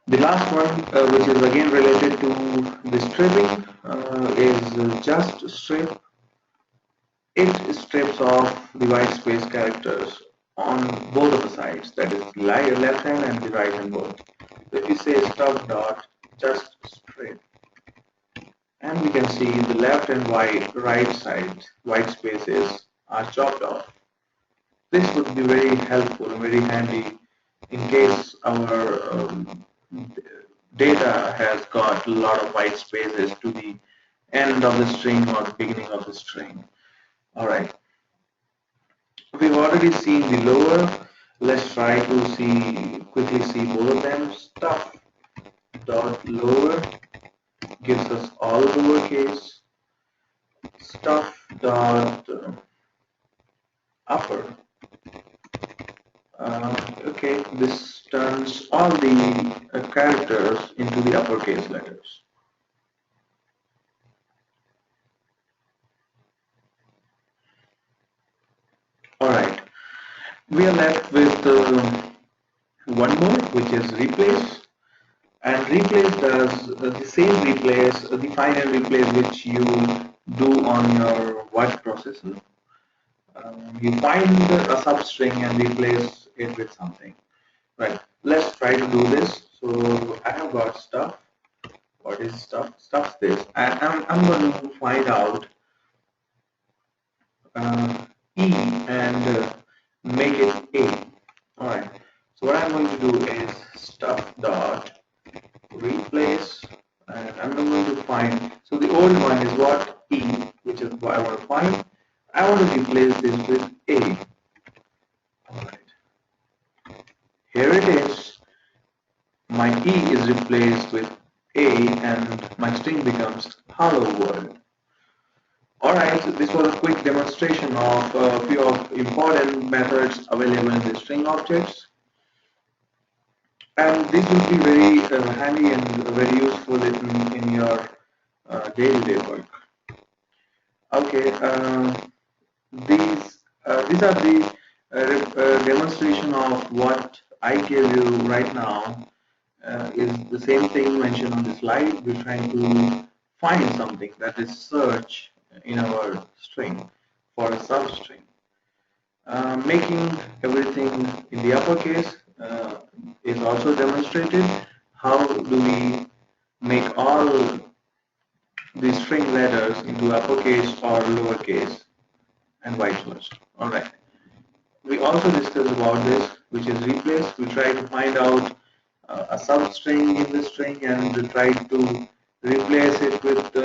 The last one, which is again related to the stripping, is just strip. It strips off the white space characters on both of the sides, that is left hand and the right hand both. So if we say stuff dot just strip, and we can see the left and right side white spaces are chopped off. This would be very helpful, very handy in case our data has got a lot of white spaces to the end of the string or the beginning of the string. All right. We've already seen the lower. Let's try to quickly see both of them. Stuff dot lower gives us all lowercase. Stuff dot upper. Okay, this turns all the characters into the uppercase letters. All right, we are left with one more, which is replace. And replace does the same replace, the find and replace which you do on your word processor. You find a substring and replace it with something. Right. Let's try to do this. So I have got stuff. What is stuff? Stuff this. And I'm going to find out E and make it A. All right. So what I'm going to do is stuff dot replace, and I'm going to find. So the old one is what? E, which is what I want to find. I want to replace this with A. All right. Here it is. My E is replaced with A, and my string becomes hello world. Alright, so this was a quick demonstration of a few of important methods available in the string objects. And this will be very handy and very useful in your day-to-day work. Okay, these are the demonstration of what I gave you right now. Is the same thing mentioned on the slide. We're trying to find something, that is search in our string for a substring. Making everything in the uppercase is also demonstrated. How do we make all the string letters into uppercase or lowercase and vice versa. Alright. We also discussed about this, which is replace. We try to find out a substring in the string and try to replace it with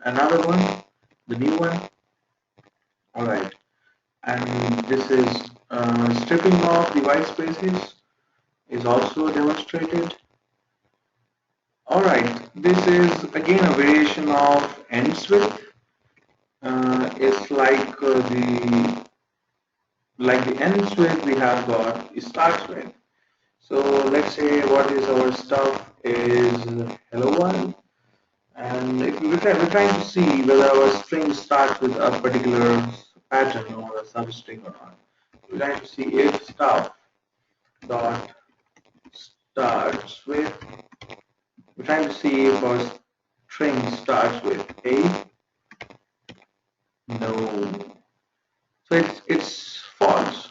another one, the new one. Alright. And this is stripping off the white spaces is also demonstrated. Alright, this is again a variation of ends with. It's like the ends with we have got it starts with. So let's say what is our stuff is hello world, and if we're trying to see whether our string starts with a particular pattern or a substring or not. We're trying to see if stuff dot starts with. We're trying to see if our string starts with a. No. So it's false.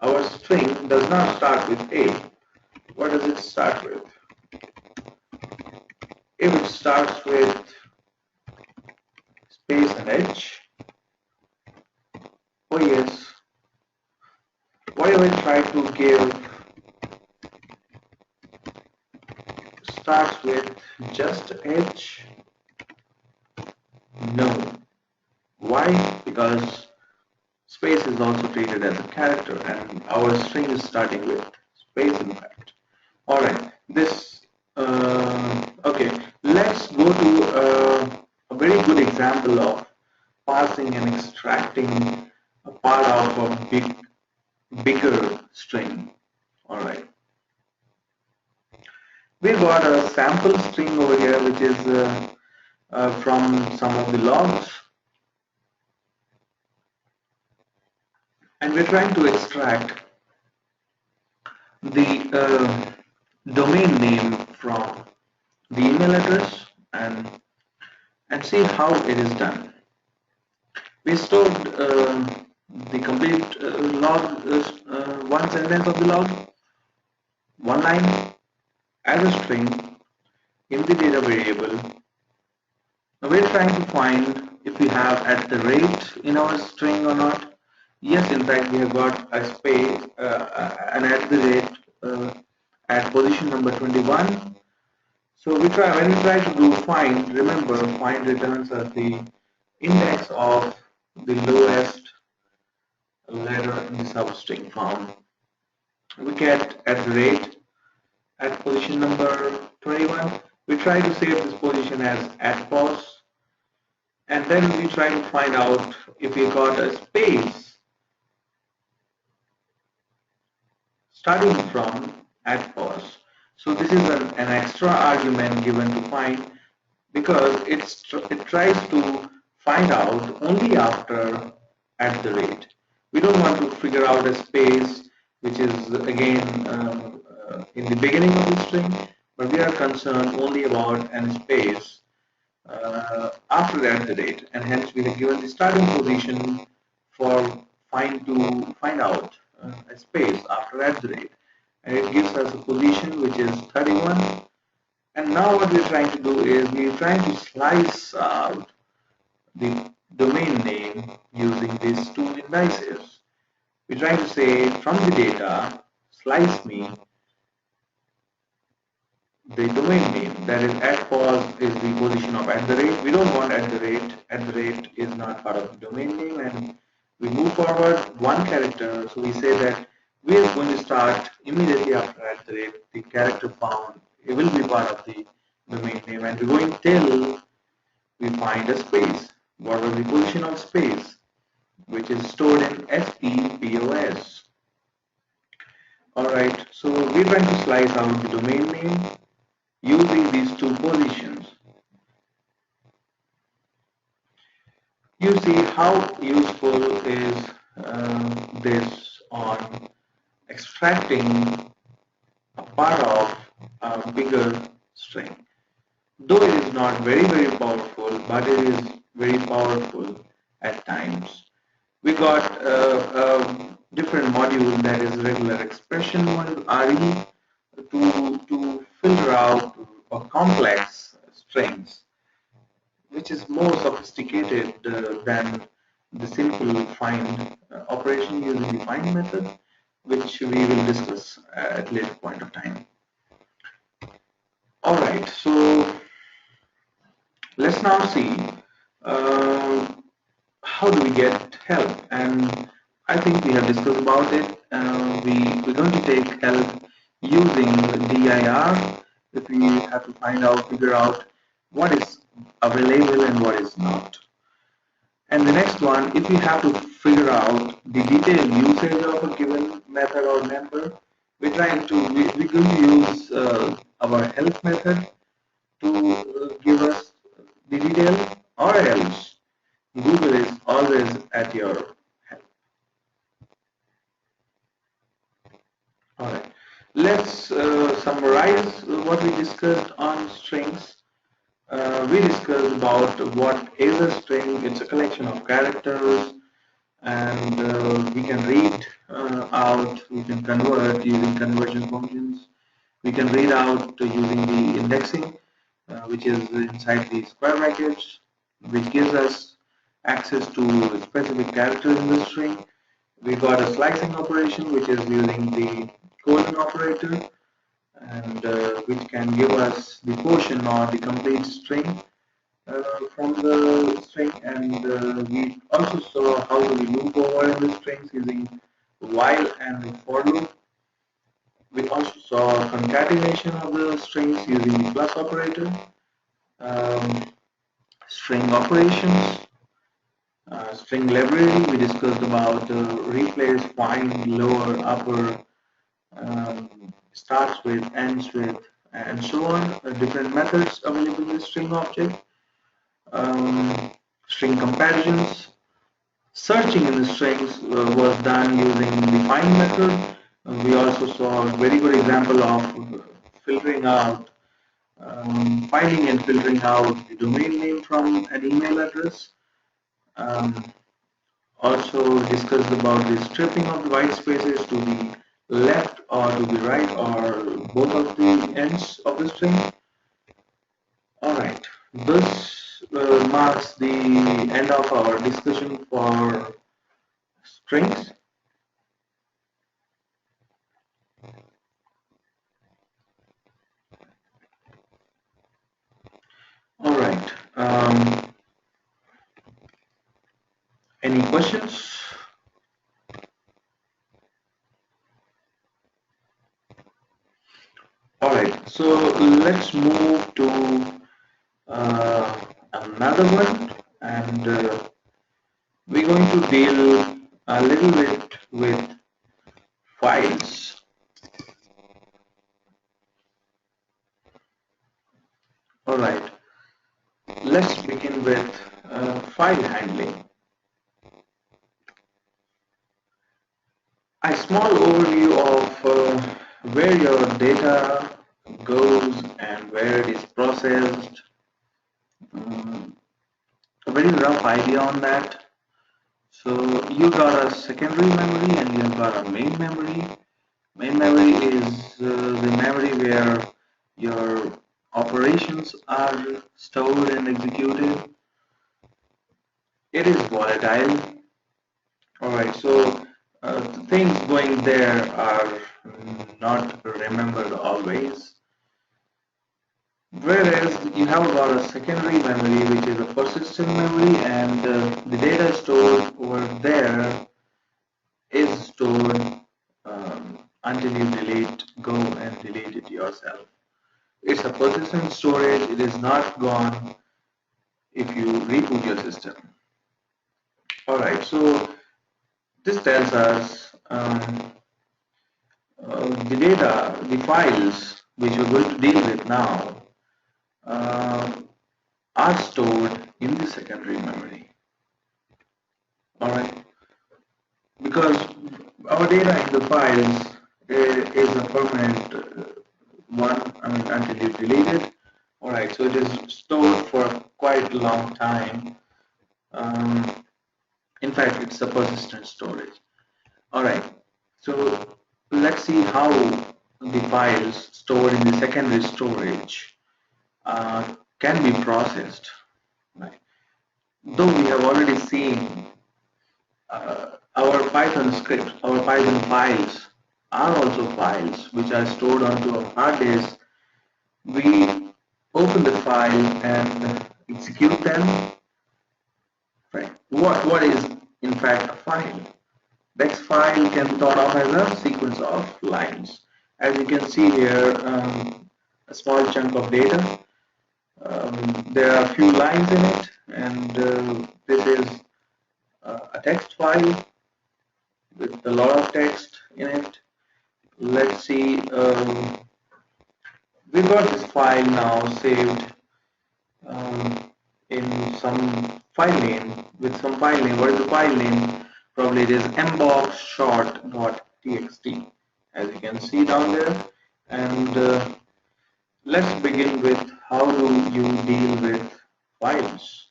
Our string does not start with a. What does it start with? If it starts with space and h, oh yes. What if I try to give starts with just h? No. Why? Because space is also treated as a character and our string is starting with space in fact. Alright, okay, let's go to a very good example of parsing and extracting a part of a bigger string. Alright, we've got a sample string over here which is from some of the logs, and we're trying to extract the domain name from the email address and see how it is done. We stored the complete log, one sentence of the log, one line as a string in the data variable. Now we're trying to find if we have at the rate in our string or not. Yes, in fact we have got a space an at the rate at position number 21. So when we try to do find, remember find returns as the index of the lowest letter in the substring form. We get at the rate at position number 21. We try to save this position as at pos, and then we try to find out if we got a space starting from at pos. So this is an extra argument given to find, because it tries to find out only after at the rate. We don't want to figure out a space which is again in the beginning of the string, but we are concerned only about an space after the at the rate, and hence we have given the starting position for find out a space after at the rate, and it gives us a position which is 31. And now what we're trying to do is we're trying to slice out the domain name using these two indices. We're trying to say from the data, slice me the domain name, that is at pos is the position of at the rate. We don't want at the rate. At the rate is not part of the domain name, and we move forward one character. So we say that we are going to start immediately after at the rate. The character found, it will be part of the domain name, and we're going till we find a space. What was the position of space? Which is stored in SPPOS. Alright, so we're trying to slice out the domain name using these two positions. You see how useful is this on extracting a part of a bigger string. Though it is not very powerful, but it is very powerful at times. We got a different module, that is regular expression module, RE, to filter out or complex strings, which is more sophisticated than the simple find operation using the find method, which we will discuss at a later point of time. Alright, so let's now see uh, how do we get help. And I think we have discussed about it. We're going to take help using dir if we have to figure out what is available and what is not. And the next one, if we have to figure out the detailed usage of a given method or member, we're going to use our help method to give us the detail, or else Google is always at your help. Alright, let's summarize what we discussed on strings. We discussed about what is a string. It's a collection of characters, and we can read out, we can convert using conversion functions. We can read out using the indexing, which is inside the square brackets, which gives us access to specific characters in the string. We got a slicing operation, which is using the colon operator, and which can give us the portion or the complete string from the string. And we also saw how do we loop over in the strings using while and the for loop. We also saw concatenation of the strings using the plus operator, um, string operations, string library. We discussed about replace, find, lower, upper, starts with, ends with, and so on. Different methods available in the string object. String comparisons. Searching in the strings was done using the find method. We also saw a very good example of filtering out, finding and filtering out the domain name from an email address. Um, Also discussed about the stripping of the white spaces to the left or to the right or both of the ends of the string. Alright, this marks the end of our discussion for strings. Alright, any questions? Alright, so let's move to another one, and we're going to deal a little bit with files. Alright, let's begin with file handling. A small overview of where your data goes and where it is processed. A very rough idea on that. So you got a secondary memory and you have got a main memory. Main memory is the memory where your operations are stored and executed. It is volatile. Alright, so the things going there are not remembered always. Whereas you have got a secondary memory, which is a persistent memory, and the data stored over there is stored until you go and delete it yourself. It's a persistent storage. It is not gone if you reboot your system. Alright, so this tells us the data, the files which we're going to deal with now uh, are stored in the secondary memory. Alright, because our data in the files is a permanent one, I mean, until you delete it. Alright, so it is stored for quite a long time. In fact, it's a persistent storage. Alright, so let's see how the files stored in the secondary storage can be processed. Right? Though we have already seen our Python scripts, our Python files are also files which are stored onto a hard disk. We open the file and execute them. Right? What is in fact a file? Text file can be thought of as a sequence of lines. As you can see here, a small chunk of data. There are a few lines in it, and this is a text file with a lot of text in it. Let's see, we got this file now saved in some file name, with some file name. What is the file name? Probably it is mboxshort.txt, as you can see down there. And let's begin with how do you deal with files.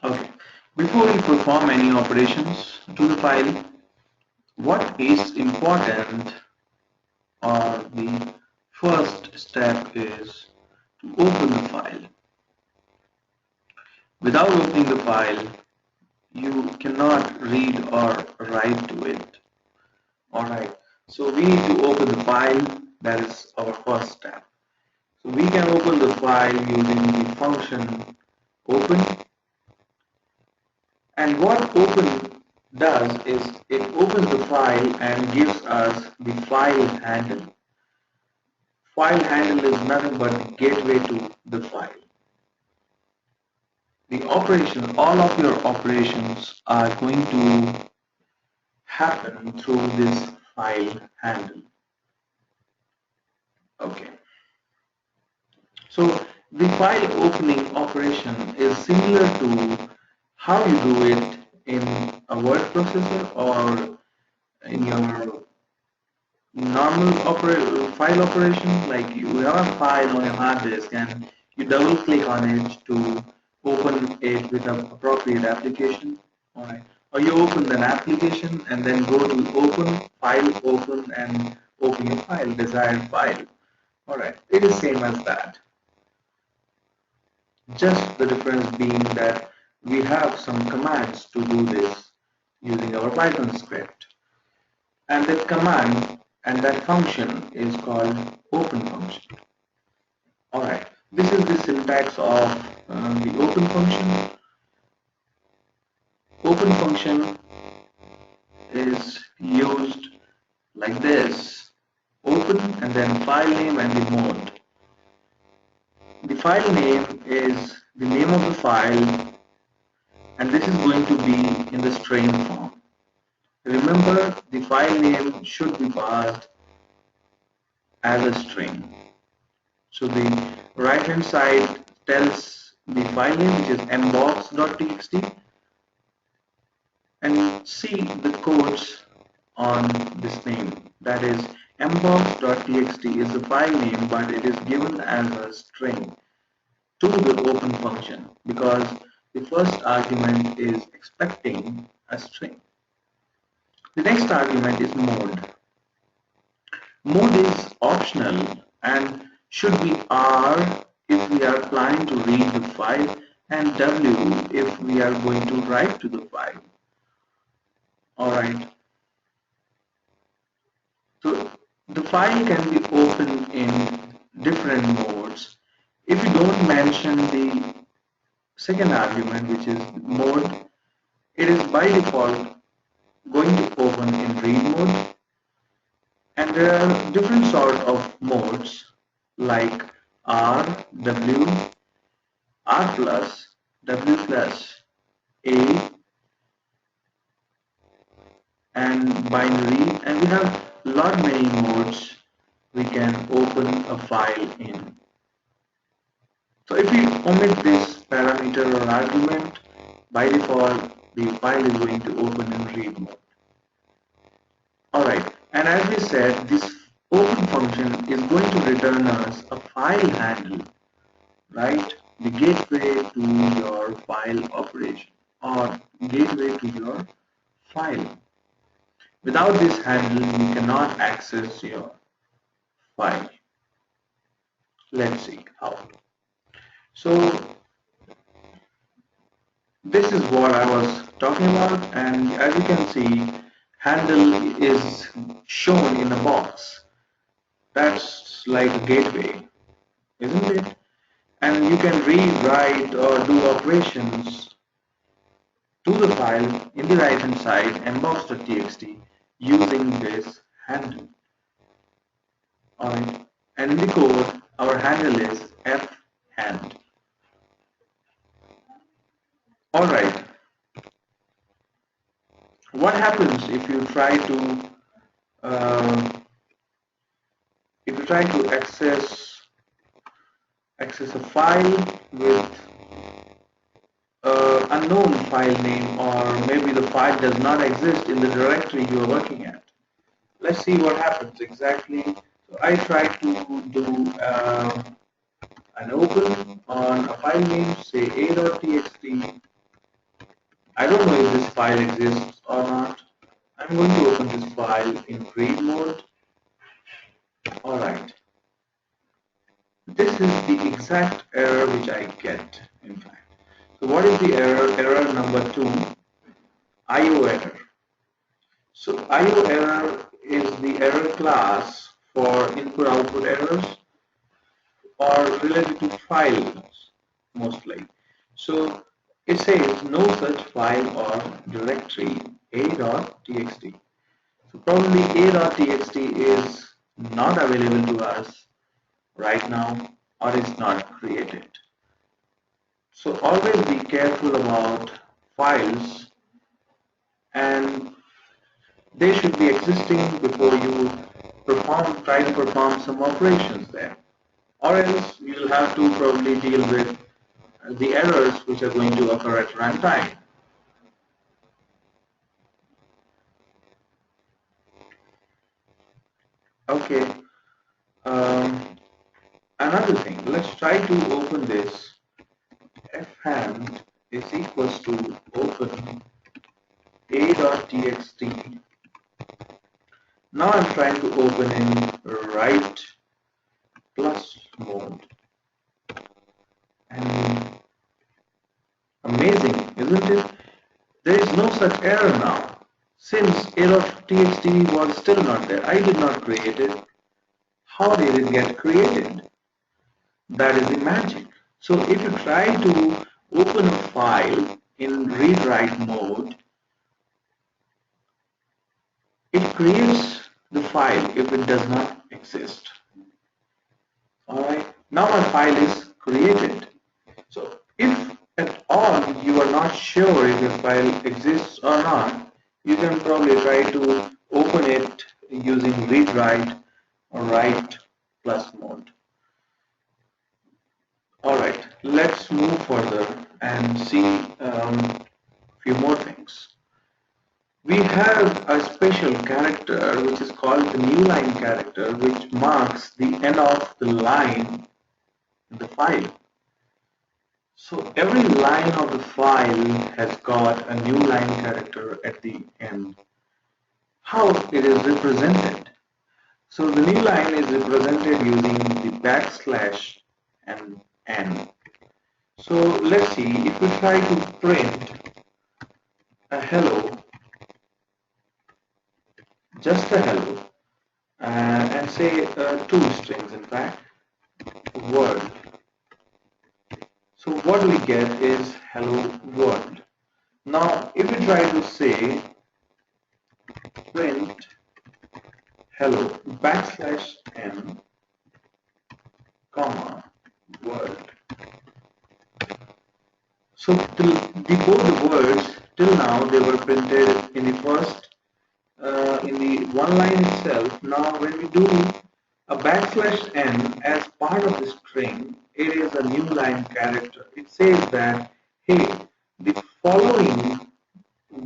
Okay, before we perform any operations to the file, what is important, or the first step, is to open the file. Without opening the file, you cannot read or write to it. Alright, so we need to open the file. That is our first step. So we can open the file using the function open. And what open does is it opens the file and gives us the file handle. File handle is nothing but the gateway to the file. The operation, all of your operations are going to happen through this file handle. Okay. So the file opening operation is similar to how you do it in a word processor or in your normal file operation. Like you have a file on your hard disk and you double click on it to open it with an appropriate application. Alright. Or you open an application and then go to open, file open, and open your file, desired file. Alright, it is same as that. Just the difference being that we have some commands to do this using our Python script. And that command and that function is called open function. Alright, this is the syntax of the open function. Open function is used like this: open and then file name and the mode. The file name is the name of the file, and this is going to be in the string form. Remember, the file name should be passed as a string. So the right hand side tells the file name, which is mbox.txt, and see the codes on this name. That is, mbox.txt is the file name, but it is given as a string to the open function because the first argument is expecting a string. The next argument is mode. Mode is optional and should be R if we are planning to read the file and W if we are going to write to the file. Alright. So the file can be opened in different modes. If you don't mention the second argument, which is mode, it is by default going to open in read mode. And there are different sort of modes like R, W, R plus, W plus, A, and binary, and we have lot many modes we can open a file in. So if we omit this parameter or argument, by default the file is going to open in read mode. Alright, and as we said, this open function is going to return us a file handle, right? The gateway to your file operation or gateway to your file. Without this handle, you cannot access your file. Let's see how. So this is what I was talking about, and as you can see, handle is shown in a box. That's like a gateway, isn't it? And you can read, write, or do operations to the file in the right hand side embox.txt using this handle. Alright, and in the code our handle is fhand. Alright, what happens if you try to access a file with unknown file name, or maybe the file does not exist in the directory you are working at? Let's see what happens exactly. So I try to do an open on a file name, say a.txt. I don't know if this file exists or not. I'm going to open this file in read mode. Alright. This is the exact error which I get, in fact. So what is the error? Error number 2, IO error. So IO error is the error class for input-output errors or related to files, mostly. So it says no such file or directory a.txt. So probably a.txt is not available to us right now, or is not created. So always be careful about files, and they should be existing before you try to perform some operations there, or else you'll have to probably deal with the errors which are going to occur at runtime. Okay. Um, Another thing, let's try to open this. Fhand is equals to open a.txt. Now I'm trying to open in write plus mode, and amazing, isn't it? There is no such error now. Since a.txt was still not there, I did not create it. How did it get created? That is the magic. So if you try to open a file in read-write mode, it creates the file if it does not exist. Alright, now my file is created. So if at all you are not sure if your file exists or not, you can probably try to open it using read-write or write plus mode. Alright, let's move further and see few more things. We have a special character which is called the new line character, which marks the end of the line in the file. So every line of the file has got a new line character at the end. How it is represented? So the new line is represented using the backslash and n. So let's see, if we try to print a hello, just a hello, and say two strings, in fact, world. So what we get is hello world. Now if we try to say print hello backslash n comma world. So both the words till now they were printed in the first in the one line itself. Now when we do a backslash n as part of the string, it is a new line character. It says that, hey, the following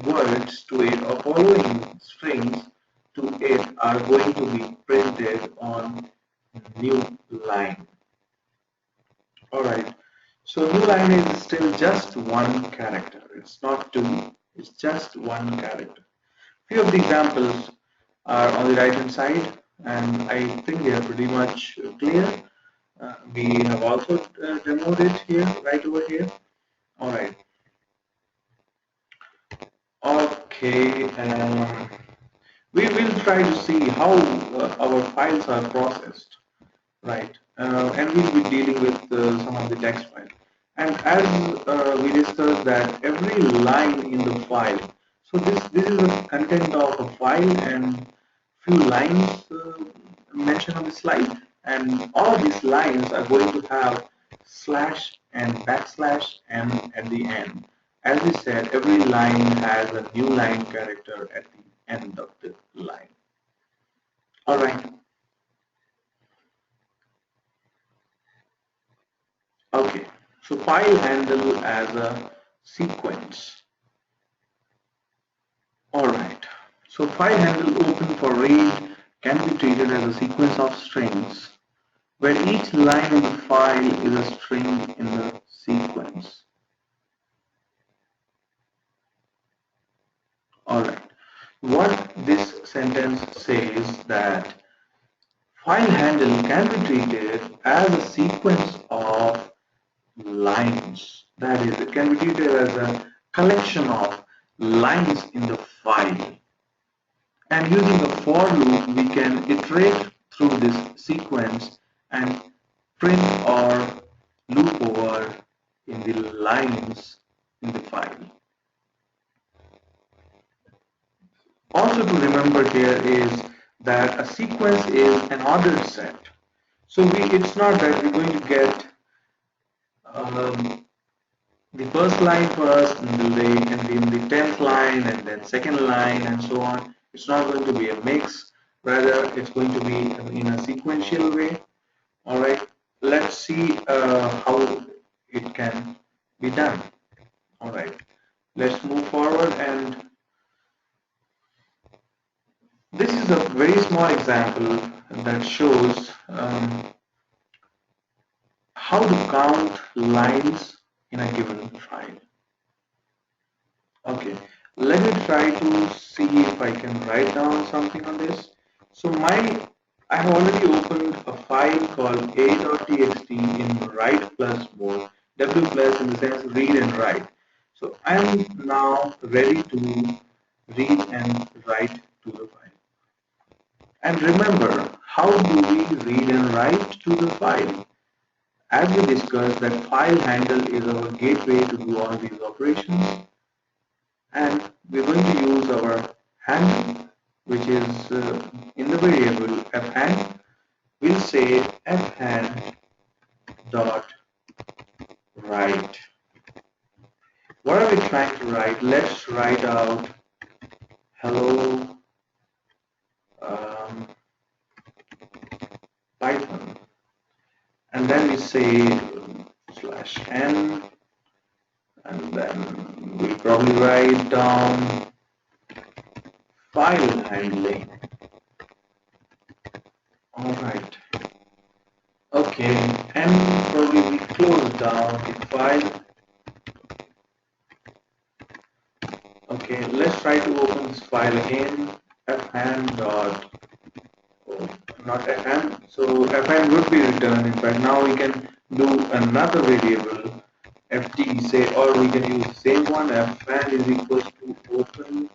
words to it or following strings to it are going to be printed on new line. Alright, so new line is still just one character. It's not two, it's just one character. Few of the examples are on the right hand side, and I think they are pretty much clear. We have also demoed it here, right over here. All right. Okay. We will try to see how our files are processed, right? And we'll be dealing with some of the text files. And as we discussed that every line in the file, so this is the content of a file and few lines mentioned on the slide, and all of these lines are going to have slash and backslash m at the end. As we said, every line has a new line character at the end of the line. All right. Okay. So file handle as a sequence. All right. So file handle open for read can be treated as a sequence of strings where each line of the file is a string in the sequence. All right. What this sentence says that file handle can be treated as a sequence of lines. That is, it can be treated as a collection of lines in the file. And using a for loop, we can iterate through this sequence and print or loop over in the lines in the file. Also to remember here is that a sequence is an ordered set. So it's not that we're going to get the first line first, and then the 10th line, and then second line, and so on. It's not going to be a mix. Rather, it's going to be in a sequential way. All right. Let's see how it can be done. All right. Let's move forward, and this is a very small example that shows how to count lines in a given file. Okay, let me try to see if I can write down something on this. So I have already opened a file called a.txt in write plus mode. W plus in the sense read and write. So I am now ready to read and write to the file. And remember, how do we read and write to the file? As we discussed, that file handle is our gateway to do all these operations. And we're going to use our handle, which is in the variable fhand. We'll say fhand dot write. What are we trying to write? Let's write out hello Python, and then we say /n, and then we'll probably write down file handling. All right. Okay, and probably we close down the file. Okay, let's try to open this file again. Fhand dot, oh, not fhand. So fhand would be returned. In fact, now we can do another variable ft, say, or we can use the same one. Fhand is equals to open.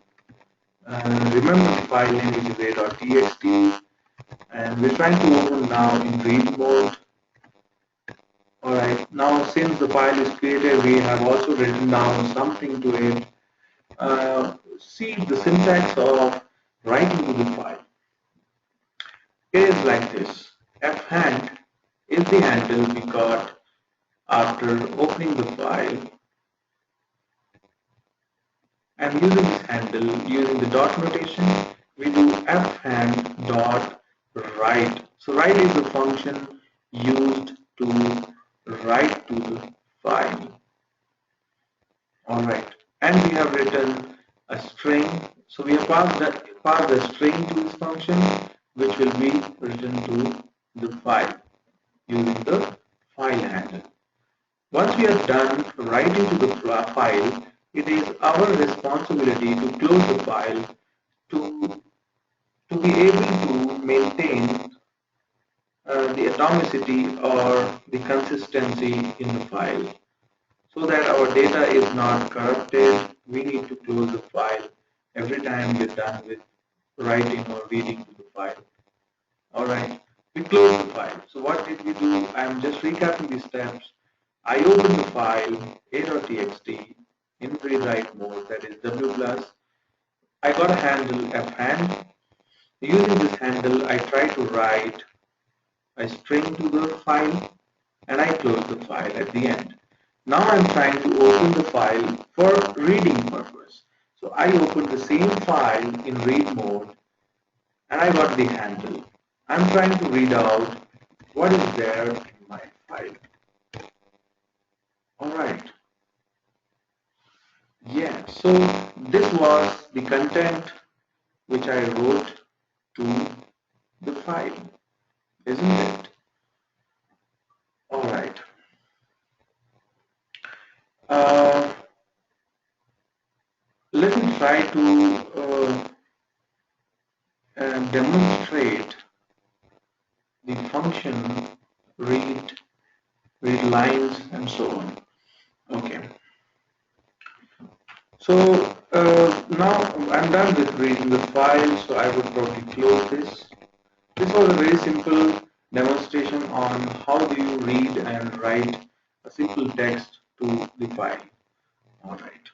Remember the file name, which is a.txt, and we're trying to open now in read mode. Alright, now since the file is created, we have also written down something to it. See the syntax of writing to the file. It is like this. Fhand is the handle we got after opening the file, and using this handle, using the dot notation, we do fhand dot write. So write is the function used to write to the file. Alright, and we have written a string. So we have passed the string to this function, which will be written to the file using the file handle. Once we are done writing to the file, it is our responsibility to close the file to be able to maintain the atomicity or the consistency in the file, so that our data is not corrupted. We need to close the file every time we're done with writing or reading to the file. Alright, we close the file. So what did we do? I'm just recapping the steps. I opened the file a.txt in read-write mode, that is W+. I got a handle fhand. Using this handle, I try to write a string to the file, and I close the file at the end. Now I'm trying to open the file for reading purpose. So I opened the same file in read mode, and I got the handle. I'm trying to read out what is there in my file. Alright. Yeah, so this was the content which I wrote to the file, isn't it? Alright. Uh, let me try to demonstrate the function read lines and so on. Okay. So now I'm done with reading the file, so I would probably close this. This was a very simple demonstration on how do you read and write a simple text to the file. Alright.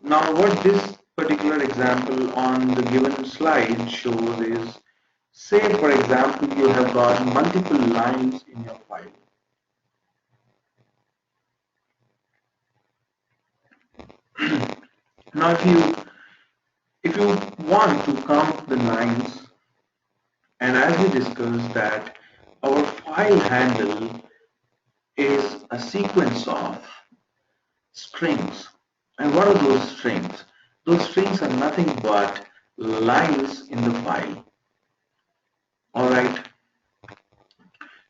Now what this particular example on the given slide shows is, say for example you have got multiple lines in your file. Now if you want to count the lines, and as we discussed that our file handle is a sequence of strings. And what are those strings? Those strings are nothing but lines in the file. Alright.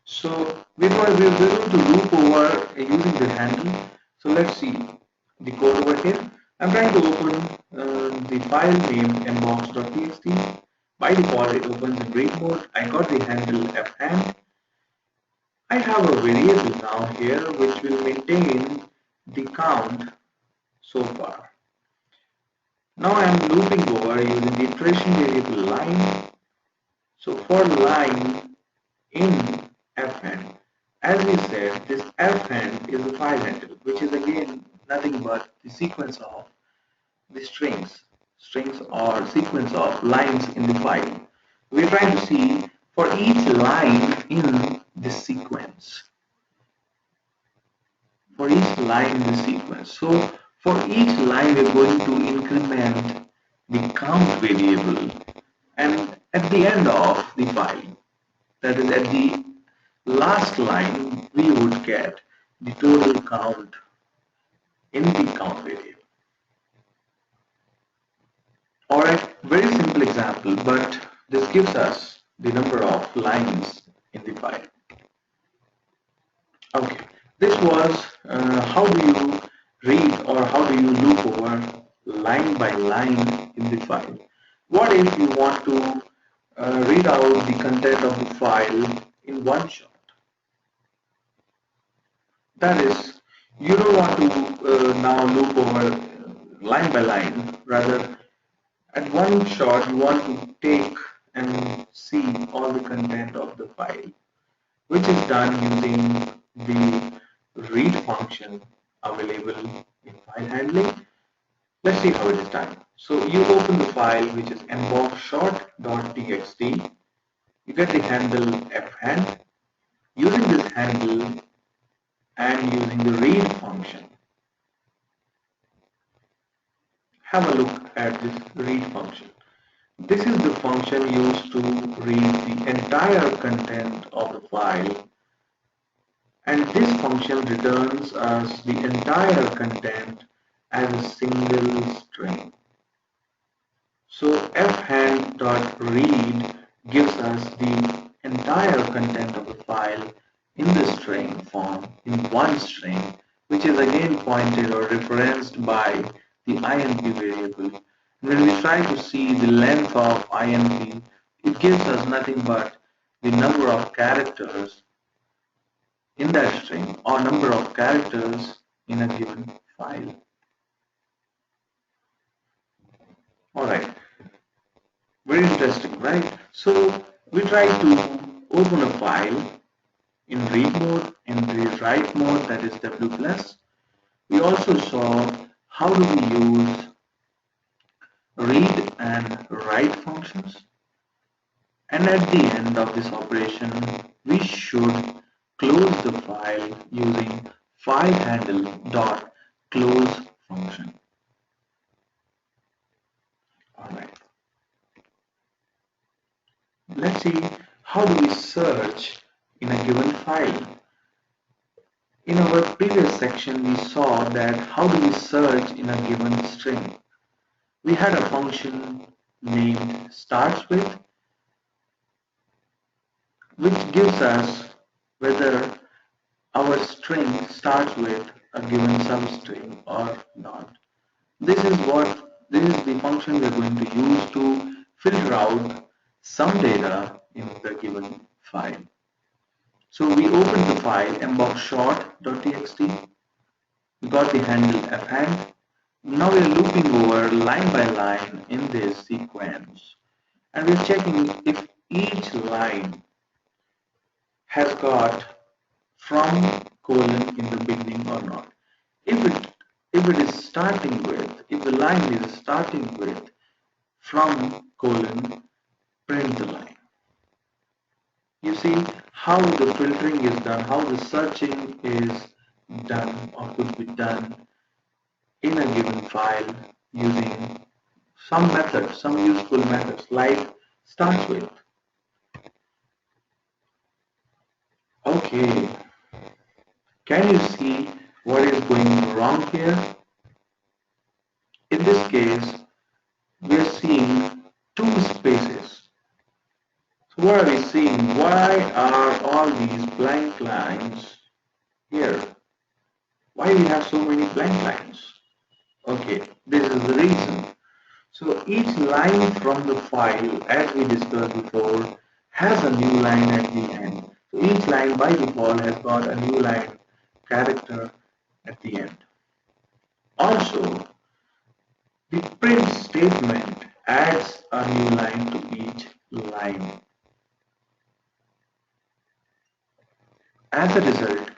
So we're going to loop over using the handle. So let's see the code over here. I'm trying to open the file named mbox.txt. By default it opens in read mode. I got the handle fhand. I have a variable now here which will maintain the count so far. Now I am looping over using the iteration variable line. So for line in fhand, as we said, this fhand is the file handle, which is again nothing but the sequence of the strings or sequence of lines in the file. We're trying to see for each line in the sequence. For each line in the sequence. So for each line we're going to increment the count variable, and at the end of the file, that is at the last line, we would get the total count in the count variable. Alright, very simple example, but this gives us the number of lines in the file. Okay, this was how do you read or how do you loop over line by line in the file. What if you want to read out the content of the file in one shot? That is, you don't want to now loop over line by line, rather at one shot you want to take and see all the content of the file, which is done using the read function available in file handling. Let's see how it is done. So you open the file which is mboxshort.txt. You get the handle fhand. Using this handle and using the read function, have a look at this read function. This is the function used to read the entire content of the file, and this function returns us the entire content as a single string. So fhand.read gives us the entire content of the file in the string form, in one string, which is again pointed or referenced by the inp variable. When we try to see the length of INP, it gives us nothing but the number of characters in that string or number of characters in a given file. Alright, very interesting, right? So we try to open a file in read mode, in the write mode, that is W plus. We also saw how do we use read and write functions. And at the end of this operation, we should close the file using filehandle.close function. Alright. Let's see how do we search in a given file. In our previous section, we saw that how do we search in a given string. We had a function named starts with, which gives us whether our string starts with a given substring or not. This is the function we are going to use to filter out some data in the given file. So we open the file mbobshort.txt. We got the handle fhand. Now we are looping over line by line in this sequence, and we're checking if each line has got from colon in the beginning or not. If it is starting with, if the line is starting with from colon, print the line. You see how the filtering is done, how the searching is done or could be done in a given file using some methods, some useful methods like starts with. Okay, can you see what is going wrong here? In this case, we are seeing two spaces. So what are we seeing? Why are all these blank lines here? Why we have so many blank lines? Okay, this is the reason. So each line from the file, as we discussed before, has a new line at the end. So each line by default has got a new line character at the end. Also, the print statement adds a new line to each line. As a result,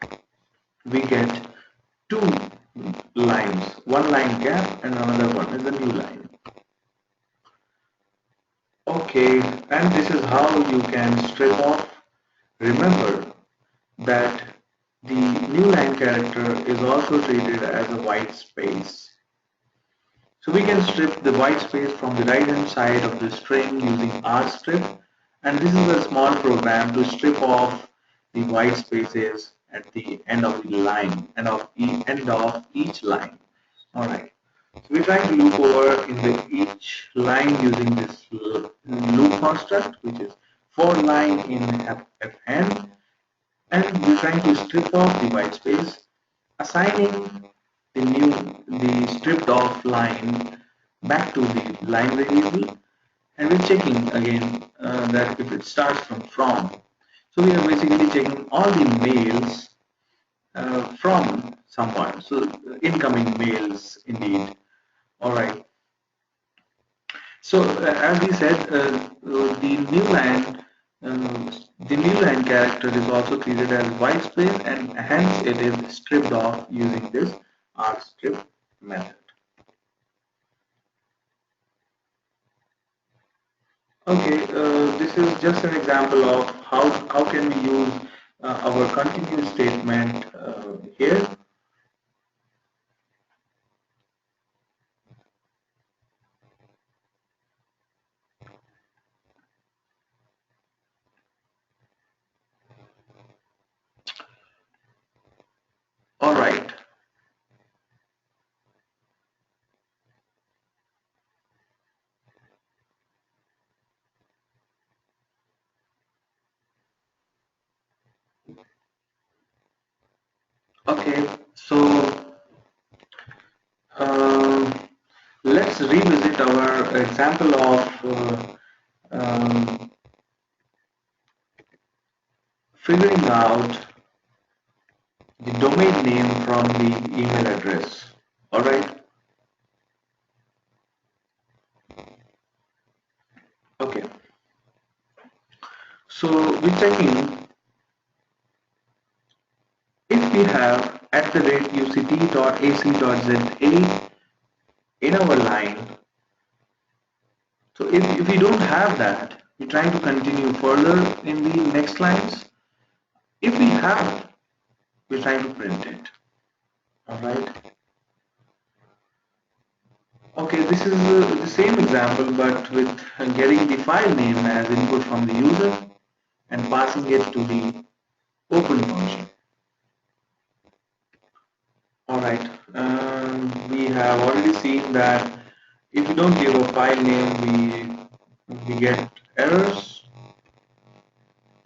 we get two lines, one line gap and another one is a new line. Okay, and this is how you can strip off. Remember that the new line character is also treated as a white space. So we can strip the white space from the right hand side of the string using rstrip, and this is a small program to strip off the white spaces at the end of the line and end of each line. Alright. So we try to loop over in each line using this loop construct, which is for line in fn, and we're trying to strip off the white space, assigning the stripped off line back to the line variable, and we're checking again that if it starts from. So we are basically checking all the mails from someone. So incoming mails indeed. All right. So as we said, the new line character is also treated as white space, and hence it is stripped off using this rstrip method. Okay, this is just an example of how can we use our continue statement here. All right. Okay, so uh, let's revisit our example of figuring out the domain name from the email address. All right. Okay. So we're checking if we have @uct.ac.za in our line. So if we don't have that, we're trying to continue further in the next lines. If we have, we're trying to print it. All right. Okay, this is the same example, but with getting the file name as input from the user and passing it to the open function. All right. We have already seen that if you don't give a file name, we get errors.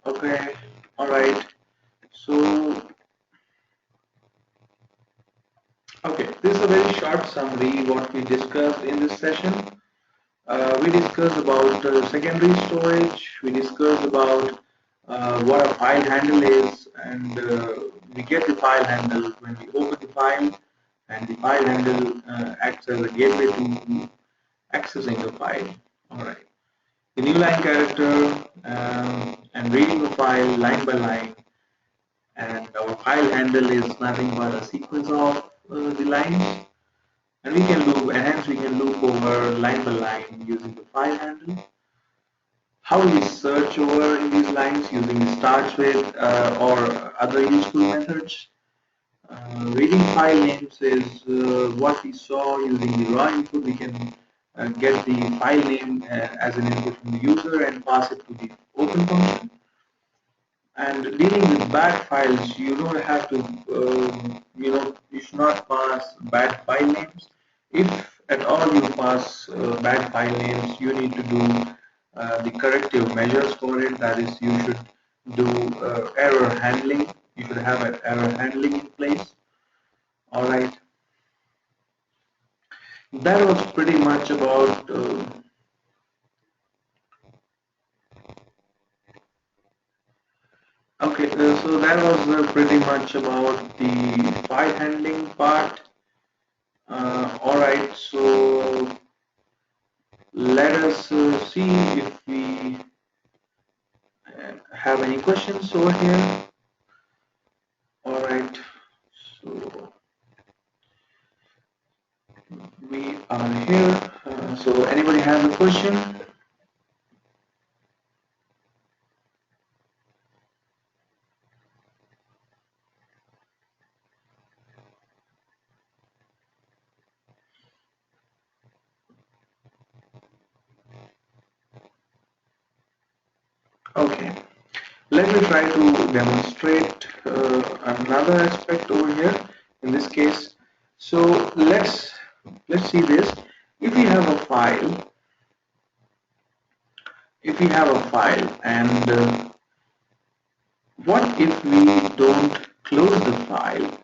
Okay. All right. So okay, this is a very short summary what we discussed in this session. We discussed about secondary storage. We discussed about what a file handle is, and we get the file handle when we open the file, and the file handle acts as a gateway to accessing the file. All right. The new line character and reading the file line by line, and our file handle is nothing but a sequence of the lines. And we can loop, and hence we can loop over line by line using the file handle. How we search over in these lines using the start with or other useful methods. Reading file names is what we saw using the raw input. We can get the file name as an input from the user and pass it to the open function. And dealing with bad files, you don't have to, you should not pass bad file names. If at all you pass bad file names, you need to do the corrective measures for it. That is, you should do error handling. You should have an error handling in place. All right. That was pretty much about okay, so that was pretty much about the file handling part. All right, so let us see if we have any questions over here. All right, so we are here. So anybody has a question? Okay, let me try to demonstrate another aspect over here. In this case, so let's see this. If we have a file, and what if we don't close the file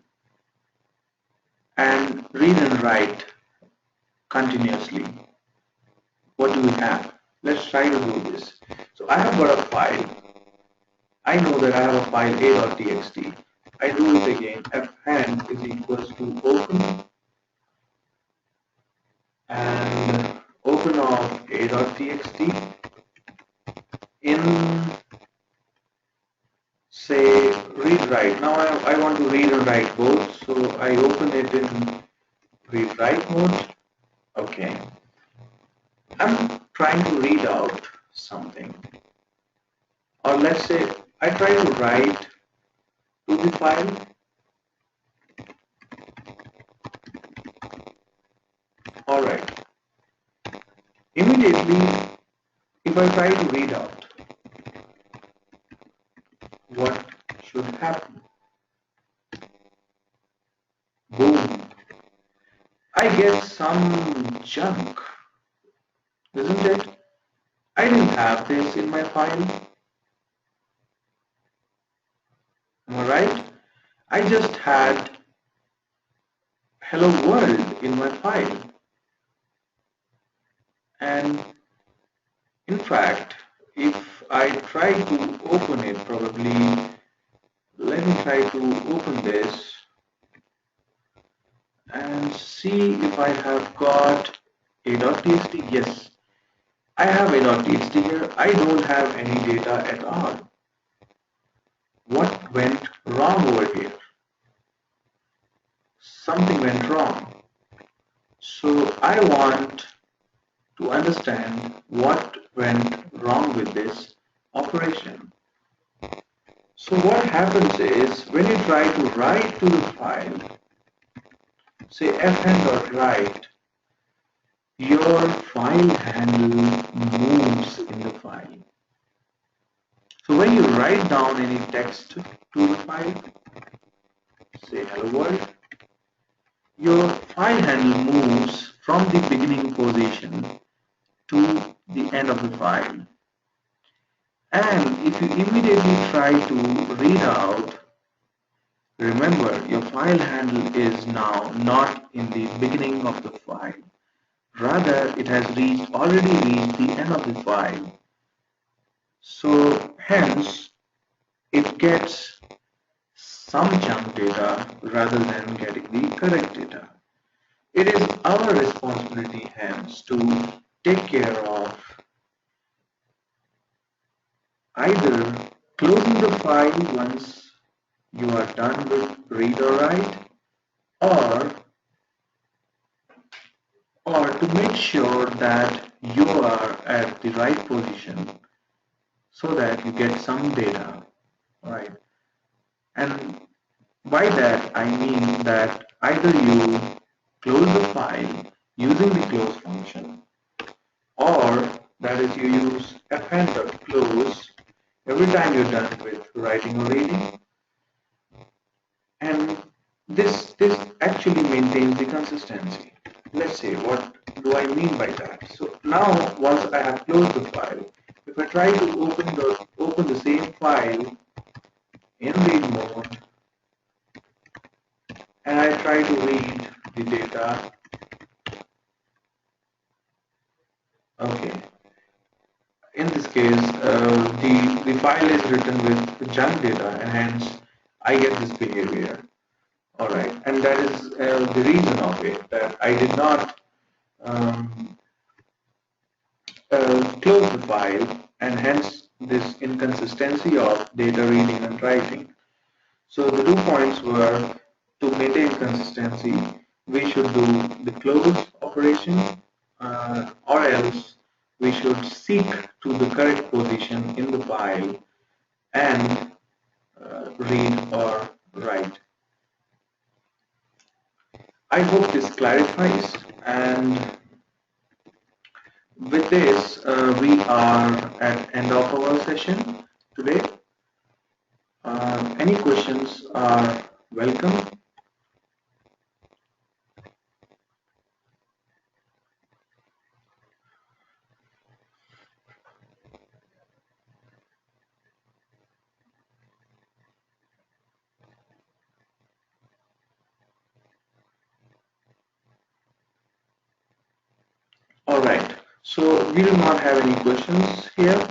and read and write continuously? What do we have? Let's try to do this. So I have got a file. I know that I have a file a.txt. I do it again. fhand is equals to open and open of a.txt in, say, read write. Now I want to read and write both, so I open it in read write mode. Okay. I'm trying to read out something, or let's say I try to write to the file. All right. Immediately, if I try to read out, what should happen? Boom. I get some junk, isn't it? I didn't have this in my file. Am I right? I just had hello world in my file. And in fact, if I try to open it, probably let me try to open this and see if I have got a.txt. Yes, I have a.txt here. I don't have any data at all. What went wrong over here? Something went wrong. So I want to understand what went wrong with this operation. So what happens is when you try to write to the file, say fn.write, your file handle moves in the file. So when you write down any text to the file, say hello world, your file handle moves from the beginning position to the end of the file. And if you immediately try to read out, remember your file handle is now not in the beginning of the file. Rather, it has already reached the end of the file. So hence, it gets some junk data rather than getting the correct data. It is our responsibility hence to take care of either closing the file once you are done with read or write, or to make sure that you are at the right position so that you get some data, right? And by that I mean that either you close the file using the close function, or that is you use fn.close every time you're done with writing or reading. And this actually maintains the consistency. Let's say, what do I mean by that? So now once I have closed the file, if I try to open the same file in read mode and I try to read the data, okay, in this case the file is written with junk data and hence I get this behavior. Alright, and that is the reason of it, that I did not um, close the file, and hence this inconsistency of data reading and writing. So the 2 points were, to maintain consistency, we should do the close operation, or else we should seek to the correct position in the file and read or write. I hope this clarifies, and with this we are at end of our session today. Any questions are welcome. All right. So we do not have any questions here.